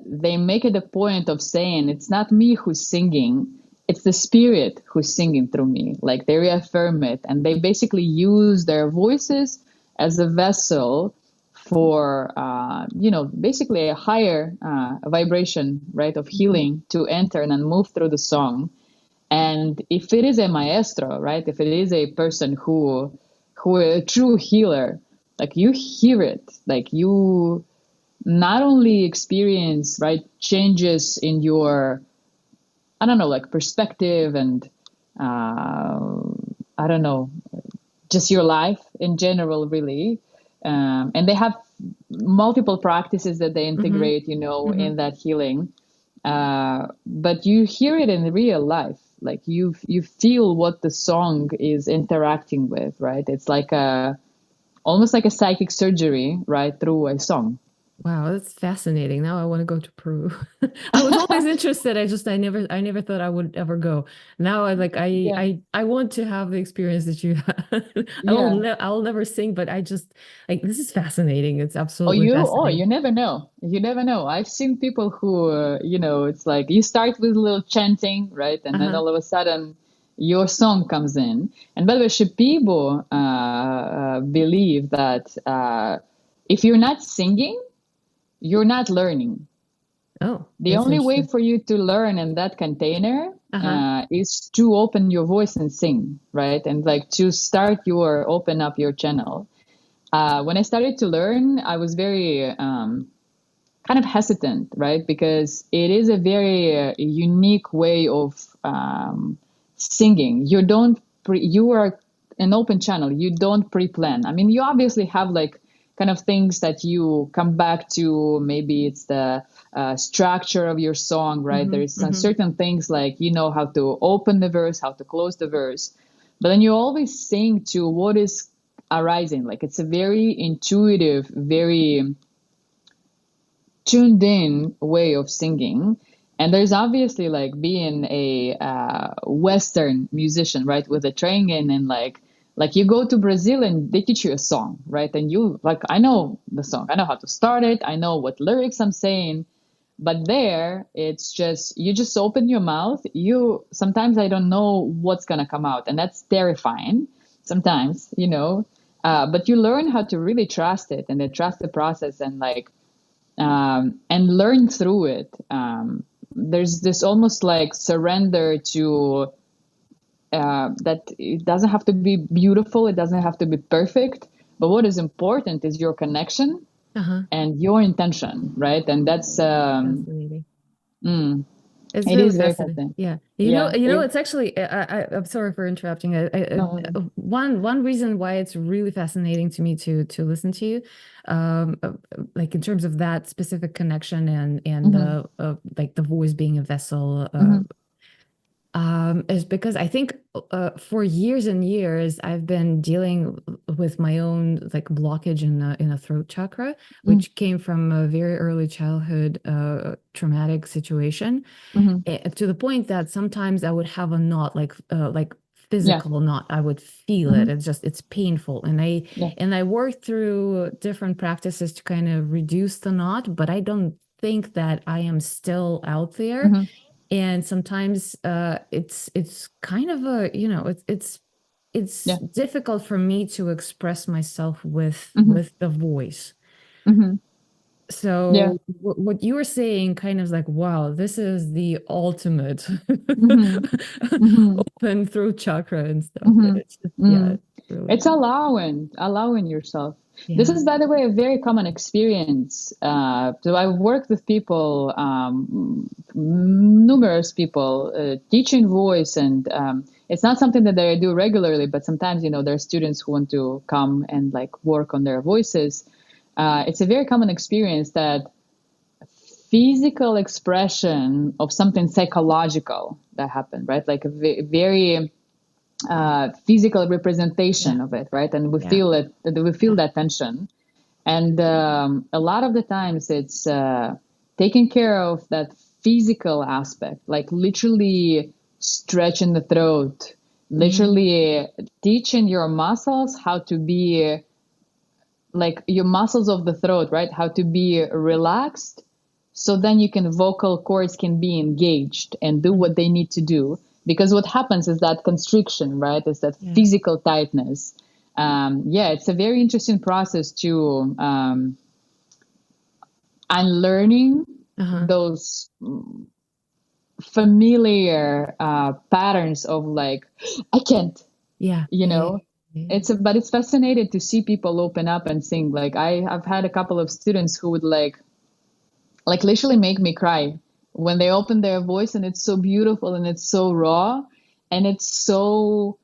they make it a point of saying, it's not me who's singing, it's the spirit who's singing through me. Like they reaffirm it, and they basically use their voices as a vessel for, basically a higher vibration, right, of healing to enter and then move through the song. And if it is a maestro, right, if it is a person who a true healer, like you hear it, like you not only experience, right, changes in your, I don't know, like perspective and, I don't know, just your life in general, really. And they have multiple practices that they integrate, in that healing. But you hear it in real life. Like you feel what the song is interacting with, right? It's like almost like a psychic surgery, right, through a song. Wow, that's fascinating. Now I want to go to Peru. I was always interested. I never thought I would ever go. Now Yeah. I want to have the experience that you had. Yeah. I'll never sing, but I just like this is fascinating. It's Oh, absolutely fascinating. you never know. You never know. I've seen people who, it's like you start with a little chanting, right? And then Uh-huh. all of a sudden your song comes in. And by the way, Shipibo believe that if you're not singing, you're not learning. Oh, The that's only way interesting. for you to learn in that container Uh-huh. is to open your voice and sing, right? And like to open up your channel. When I started to learn, I was very kind of hesitant, right? Because it is a very unique way of singing. You are an open channel. You don't pre-plan. I mean, you obviously have like kind of things that you come back to. Maybe it's the structure of your song, right? Mm-hmm. There's some Mm-hmm. certain things like you know how to open the verse, how to close the verse, but then you always sing to what is arising. Like it's a very intuitive, very tuned in way of singing. And there's obviously like being a Western musician, right, with a training and like you go to Brazil and they teach you a song, right? And you like, I know the song, I know how to start it, I know what lyrics I'm saying, but there it's just you just open your mouth. You sometimes I don't know what's gonna come out, and that's terrifying. Sometimes, but you learn how to really trust it and then trust the process and like and learn through it. There's this almost like surrender to that it doesn't have to be beautiful, it doesn't have to be perfect, but what is important is your connection Uh-huh. and your intention, right? And that's Fascinating. mm, It's it really is very fascinating. fascinating. Yeah. Yeah, It's actually, I'm sorry for interrupting. no, One reason why it's really fascinating to me to listen to you, like in terms of that specific connection and mm-hmm, the like the voice being a vessel, mm-hmm, is because I think for years and years I've been dealing with my own like blockage in a throat chakra, which came from a very early childhood traumatic situation, mm-hmm, to the point that sometimes I would have a knot, like yeah, physical knot. I would feel mm-hmm, it. It's painful, and yeah, I worked through different practices to kind of reduce the knot, but I don't think that I am still out there. mm-hmm, And sometimes it's kind of a it's yeah, difficult for me to express myself mm-hmm, with the voice. mm-hmm, yeah, So what you were saying kind of like, wow, this is the ultimate mm-hmm, mm-hmm, open throat chakra and stuff. mm-hmm, It's just, yeah, mm. it's really, It's allowing yourself. This yeah. is, by the way, a very common experience. So I've worked with people, numerous people, teaching voice, and it's not something that I do regularly. But sometimes, there are students who want to come and like work on their voices. It's a very common experience that physical expression of something psychological that happened, right? Like a very physical Yeah, representation of it, right? And we yeah, feel it, we feel yeah. that tension. And a lot of the times it's taking care of that physical aspect, like literally stretching the throat, literally teaching your muscles how to be like your muscles of the throat, right? How to be relaxed. So then you can vocal cords can be engaged and do what they need to do. Because what happens is that constriction, right? Is that Yeah. physical tightness. Yeah, it's a very interesting process to unlearning Uh-huh. those familiar patterns of like, I can't, Yeah. you Yeah. know. Yeah. But it's fascinating to see people open up and sing. Like I've had a couple of students who would like literally make me cry when they open their voice, and it's so beautiful and it's so raw and it's so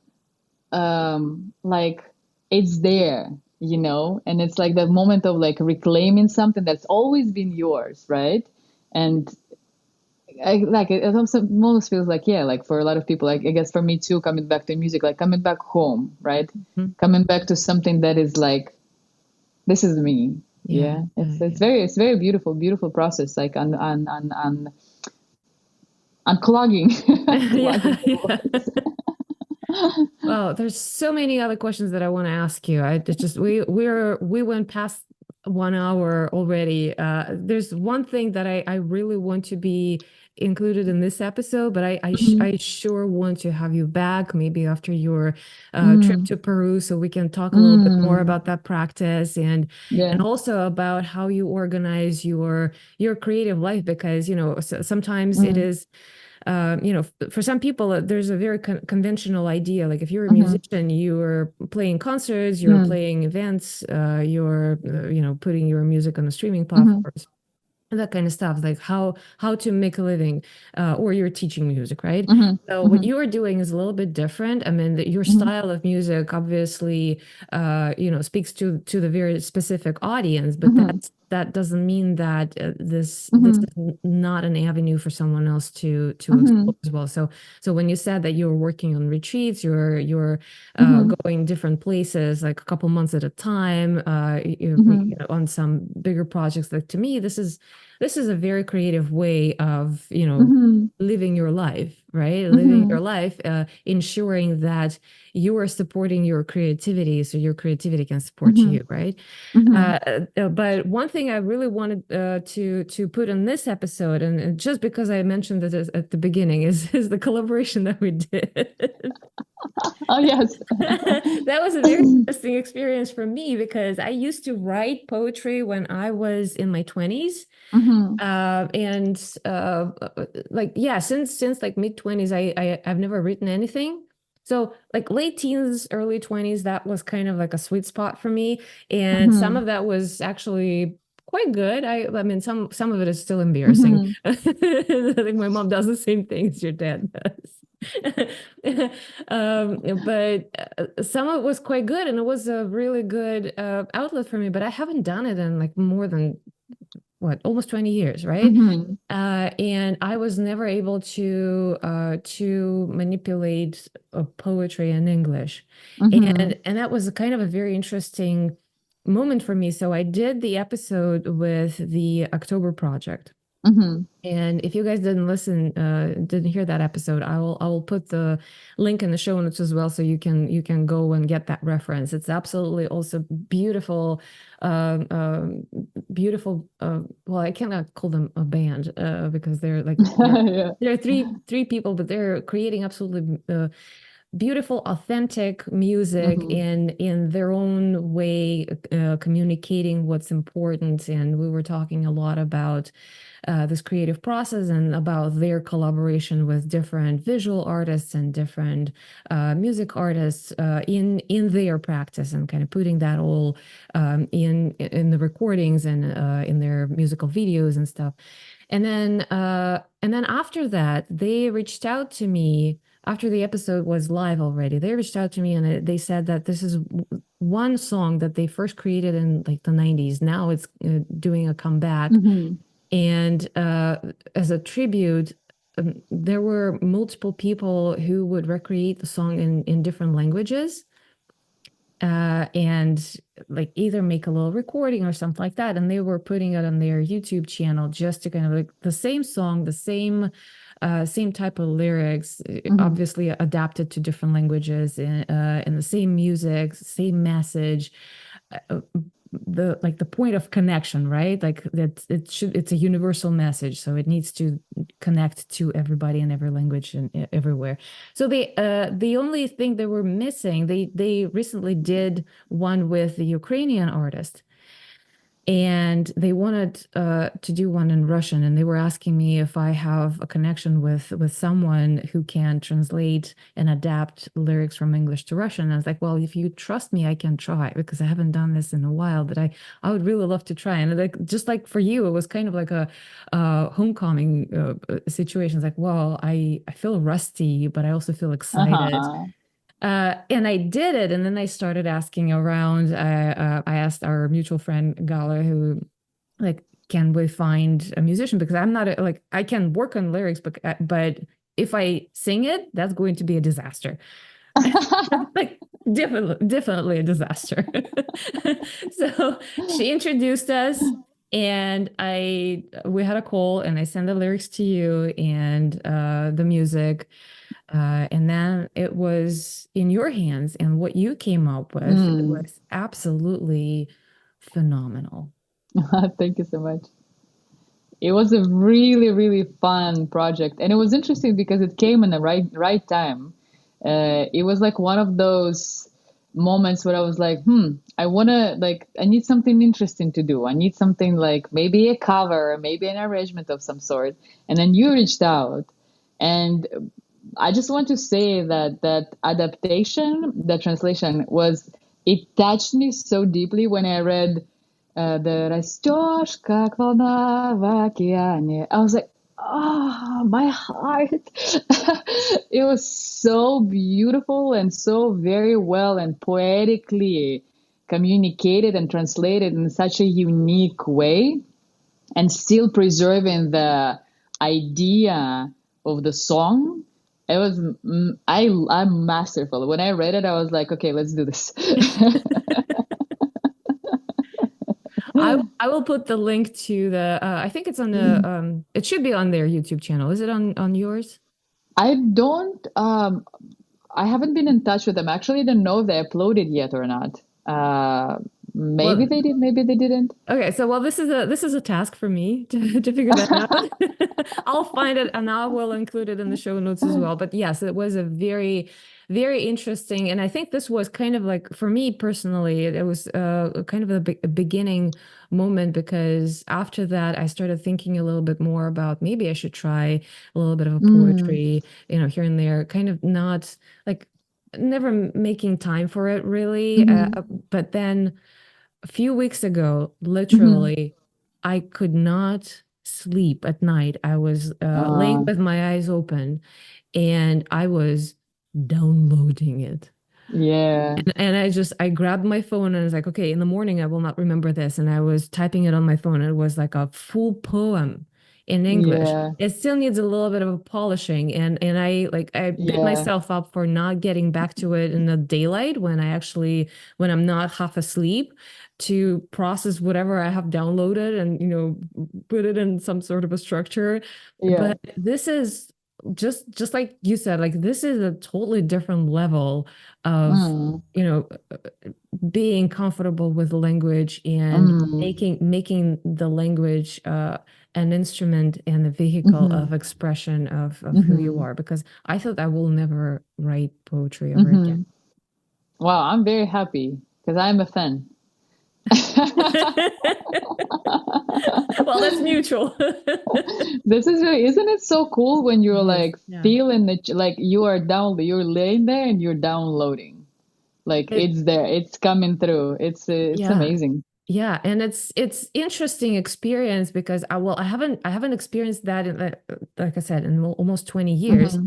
like it's there, you know, and it's like that moment of like reclaiming something that's always been yours, right? And it almost feels like, yeah, like for a lot of people, like I guess for me too, coming back to music, like coming back home, right? Mhm. Coming back to something that is like, this is me. Yeah. Yeah, it's very beautiful, beautiful process, like on unclogging, Yeah. unclogging the Yeah. voice. Well, there's so many other questions that I want to ask you. We went past 1 hour already. There's one thing that I really want to be included in this episode, but I sure want to have you back maybe after your trip Mm, to Peru, so we can talk a little bit more mm, about that practice and yeah. also about how you organize your creative life, because sometimes it Mm, is for some people, there's a very conventional idea. Like if you're a mm-hmm, musician, you're playing concerts, you're mm, playing events, you're, putting your music on the streaming mm-hmm, platforms, that kind of stuff, like how to make a living, or you're teaching music, right? mm-hmm, So what mm-hmm, you are doing is a little bit different. I mean, your mm-hmm, style of music obviously speaks to the very specific audience, but mm-hmm, that doesn't mean that this mm-hmm, is not an avenue for someone else to mm-hmm, explore as well. So when you said that you're working on retreats, you're mm-hmm, going different places like a couple months at a time, mm-hmm, on some bigger projects, like to me this is a very creative way of mm-hmm, living your life, right? Living mm-hmm, your life, ensuring that you are supporting your creativity so your creativity can support mm-hmm, you, right? mm-hmm. But one thing I really wanted to put in this episode, and just because I mentioned it at the beginning, is the collaboration that we did. Oh yes. That was a very interesting experience for me because I used to write poetry when I was in my 20s. Mm-hmm, And like, yeah, since like mid 20s, I've never written anything. So like late teens, early 20s, that was kind of like a sweet spot for me. And some mm-hmm, of that was actually quite good. I mean, some of it is still embarrassing. mm-hmm, I think my mom does the same thing as your dad does. But some of it was quite good, and it was a really good outlet for me. But I haven't done it in like more than what, almost 20 years, right? mm-hmm, And I was never able to manipulate poetry in English, mm-hmm, and that was kind of a very interesting moment for me. So I did the episode with the October Project. mm-hmm. And if you guys didn't hear that episode, I will put the link in the show notes as well, so you can go and get that reference. It's absolutely also beautiful, uh, um, beautiful. Well, I cannot call them a band because they're like they're Yeah. they're three people, but they're creating absolutely beautiful, authentic music Mm-hmm, in their own way, communicating what's important. And we were talking a lot about this creative process and about their collaboration with different visual artists and different music artists in their practice, and kind of putting that all in the recordings and in their musical videos and stuff. And then after that, they reached out to me after the episode was live already. They reached out to me and they said that this is one song that they first created in like the 90s. Now it's doing a comeback. mm-hmm, And as a tribute, there were multiple people who would recreate the song in different languages. and like either make a little recording or something like that. And they were putting it on their YouTube channel just to kind of like the same song, the same type of lyrics, Hmm. obviously adapted to different languages, and the same music, same message, uh, the like the point of connection, right? Like that it's a universal message, so it needs to connect to everybody in every language and everywhere. So the only thing they were missing, they recently did one with the Ukrainian artist, and they wanted to do one in Russian, and they were asking me if I have a connection with someone who can translate and adapt lyrics from English to Russian. And I was like, well, if you trust me, I can try because I haven't done this in a while, but I would really love to try. And like just like for you, it was kind of like a homecoming situation. It's like, well, I feel rusty, but I also feel excited. Uh-huh. And I did it, and then I started asking around. I asked our mutual friend Gala, who, like, can we find a musician? Because I'm not like I can work on lyrics, but if I sing it, that's going to be a disaster. Like definitely a disaster. So she introduced us, and I we had a call, and I sent the lyrics to you and the music. And then it was in your hands, and what you came up with Mm. was absolutely phenomenal. Thank you so much. It was a really, really fun project, and it was interesting because it came in the right time. It was like one of those moments where I was like, I wanna like I need something interesting to do. I need something like maybe a cover, maybe an arrangement of some sort. And then you reached out, and I just want to say that that adaptation, the translation was it touched me so deeply when I read the растешь, как волна в океане. I was like, oh, my heart. It was so beautiful and so very well and poetically communicated and translated in such a unique way, and still preserving the idea of the song. It was I'm masterful. When I read it, I was like, okay, let's do this. I will put the link to the I think it's on the it should be on their YouTube channel. Is it on yours? I don't I haven't been in touch with them. Actually, I don't know if they uploaded yet or not. Maybe Well, they did, maybe they didn't. okay, so well, this is a task for me to figure that out. I'll find it and I will include it in the show notes as well. But yes, it was a very interesting, and I think this was kind of like for me personally, it was kind of a beginning moment because after that, I started thinking a little bit more about maybe I should try a little bit of a Mm, poetry, here and there, kind of not like never making time for it really, hmm. but then a few weeks ago, Hmm. literally, I could not sleep at night. I was laying Uh, with my eyes open and I was downloading it. yeah, And I grabbed my phone and I was like, okay, in the morning I will not remember this. And I was typing it on my phone. It was like a full poem in English. yeah, It still needs a little bit of a polishing. And I bit yeah, myself up for not getting back to it in the daylight when I'm not half asleep to process whatever I have downloaded and put it in some sort of a structure. yeah. But this is just like you said, like this is a totally different level of Mm, you know being comfortable with the language and mm, making the language an instrument and a vehicle hmm. of expression of who you Hmm. are, because I thought I will never write poetry ever again. Hmm. Wow, I'm very happy because I'm a fan. Well, that's mutual. This is really, isn't it so cool when It you're is, like yeah. feeling it, like you're laying there and you're downloading, like It, it's there, it's coming through. It's yeah. amazing. Yeah, and it's interesting experience because I haven't experienced that in like I said in almost 20 years. Hmm.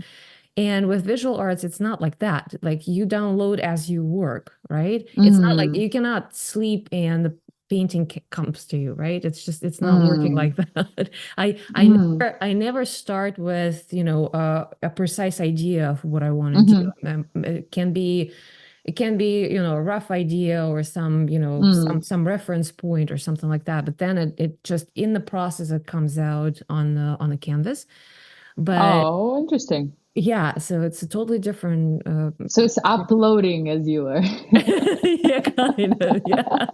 And with visual arts, it's not like that. Like you download as you work, right? It's not like Mm, you cannot sleep and the painting comes to you, right? It's not working mm, like that. mm, I never start with, a precise idea of what I want to do. hmm. It can be it can be, a rough idea or some, Mm. some reference point or something like that. But then it just in the process it comes out on the canvas. But Oh, interesting. yeah, so it's a totally different So it's uploading as you are. yeah, kind of, yeah.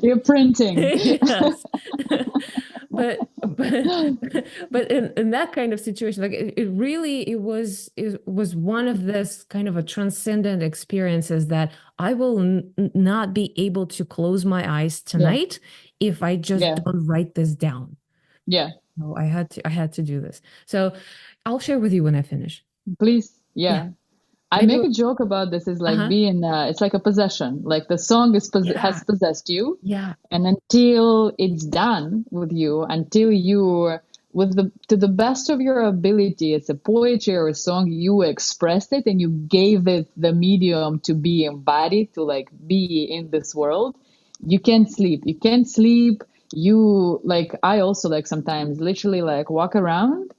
You're printing. Yes. But but in that kind of situation, like it really it was one of this kind of a transcendent experiences that I will not be able to close my eyes Yeah. tonight if I just Yeah. don't write this down. Yeah. No, I had to do this. So I'll share with you when I finish. Please. Yeah. Yeah. I Maybe make a joke about this is like uh-huh. being it's like a possession. Like the song has Yeah. possessed you, Yeah. and until it's done with you, until you with the to the best of your ability, it's a poetry or a song, you expressed it and you gave it the medium to be embodied, to like be in this world. You can't sleep. You can't sleep. You like I also like sometimes literally like walk around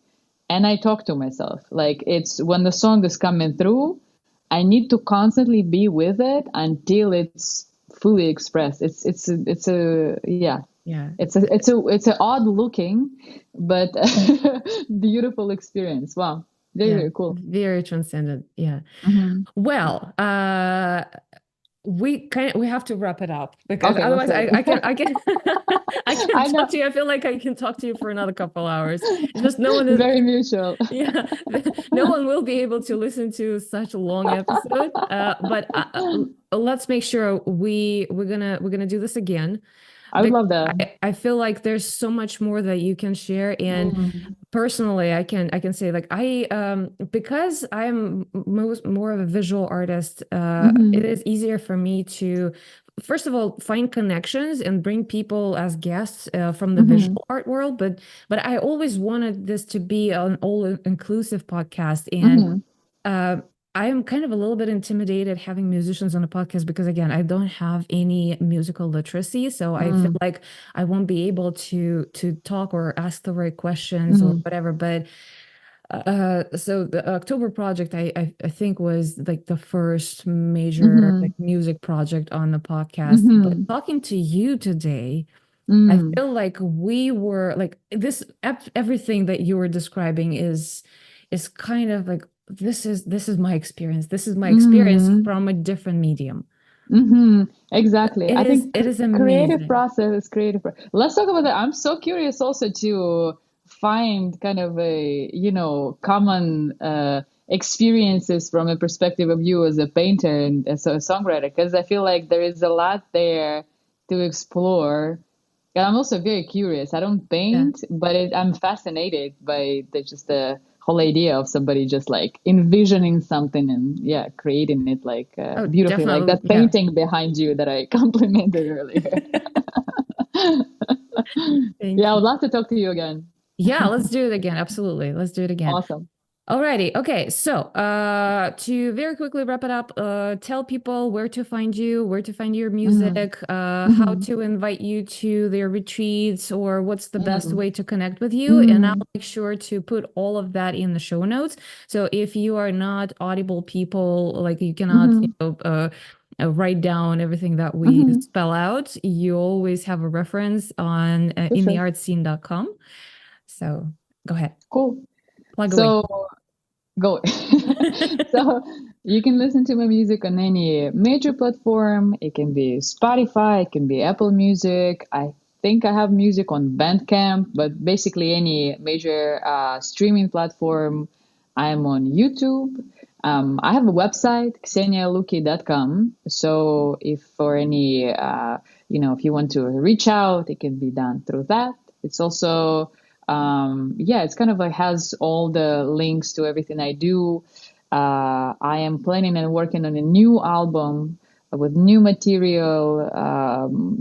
and I talk to myself. Like it's when the song is coming through, I need to constantly be with it until it's fully expressed. It's a yeah. Yeah. It's a odd looking, but beautiful experience. Wow, very Yeah. very cool. Very transcendent. Yeah. Hmm. Well, we have to wrap it up because Okay, otherwise okay. I can I can I talk know, to you. I feel like I can talk to you for another couple hours. It's just no one is, very mutual. yeah, no one will be able to listen to such a long episode. But let's make sure we're gonna do this again I would because love that. I feel like there's so much more that you can share. And Mm. personally, I can say like because I'm more of a visual artist, it Hmm. is easier for me to first of all find connections and bring people as guests from the Hmm. visual art world. But I always wanted this to be an all inclusive podcast. And Hmm. uh, I am kind of a little bit intimidated having musicians on a podcast because, again, I don't have any musical literacy, so I feel Mm. like I won't be able to talk or ask the right questions or Hmm. whatever. But so the October project, I think was like the first major like Hmm. music project on the podcast. But Hmm. talking to you today, I Mm. feel like we were like this everything that you were describing is kind of like this is my experience. This is my experience Hmm. from a different medium. Hmm. Exactly. It I is think it is creative amazing. process is creative. Let's talk about that. I'm so curious also to find kind of a, common experiences from a perspective of you as a painter and as a songwriter, because I feel like there is a lot there to explore. And I'm also very curious. I don't Yeah. paint, but I'm fascinated by just the whole idea of somebody just like envisioning something and yeah, creating it like Oh, beautifully, like definitely. that Yeah. painting behind you that I complimented earlier. Yeah, Thank I you. would love to talk to you again. Yeah, let's do it again. Absolutely. Let's do it again. Awesome. Alrighty. Okay. So, to very quickly wrap it up, tell people where to find you, where to find your Hmm. music, how Hmm. to invite you to their retreats, or what's the best Hmm. way to connect with you. And I'll Hmm. make sure to put all of that in the show notes. So if you are not audible people, like you cannot, Hmm. write down everything that we Hmm. spell out, you always have a reference on For sure. intheartscene.com. So go ahead, Cool. plug away. So go. So you can listen to my music on any major platform. It can be Spotify, it can be Apple Music. I think I have music on Bandcamp, but basically any major streaming platform. I'm on YouTube. I have a website, ksenialuki.com. So if for any, if you want to reach out, it can be done through that. It's also yeah, it's kind of like has all the links to everything I do. I am planning and working on a new album with new material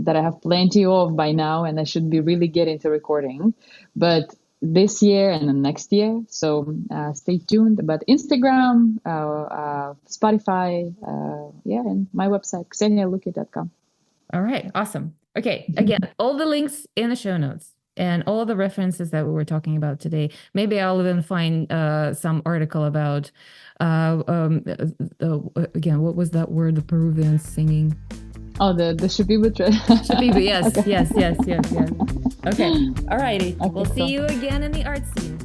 that I have plenty of by now, and I should be really getting to recording. But this year and then next year, so stay tuned. But Instagram, Spotify, yeah, and my website, ksenialuki.com. All right, awesome. Okay, again, all the links in the show notes. and all the references that we were talking about today. Maybe I'll even find some article about again, what was that word? The Peruvians singing. Oh, the Shipibo trip. Shipibo, yes, okay. Yes. Okay. All righty. Okay, We'll see cool. you again in the art scene.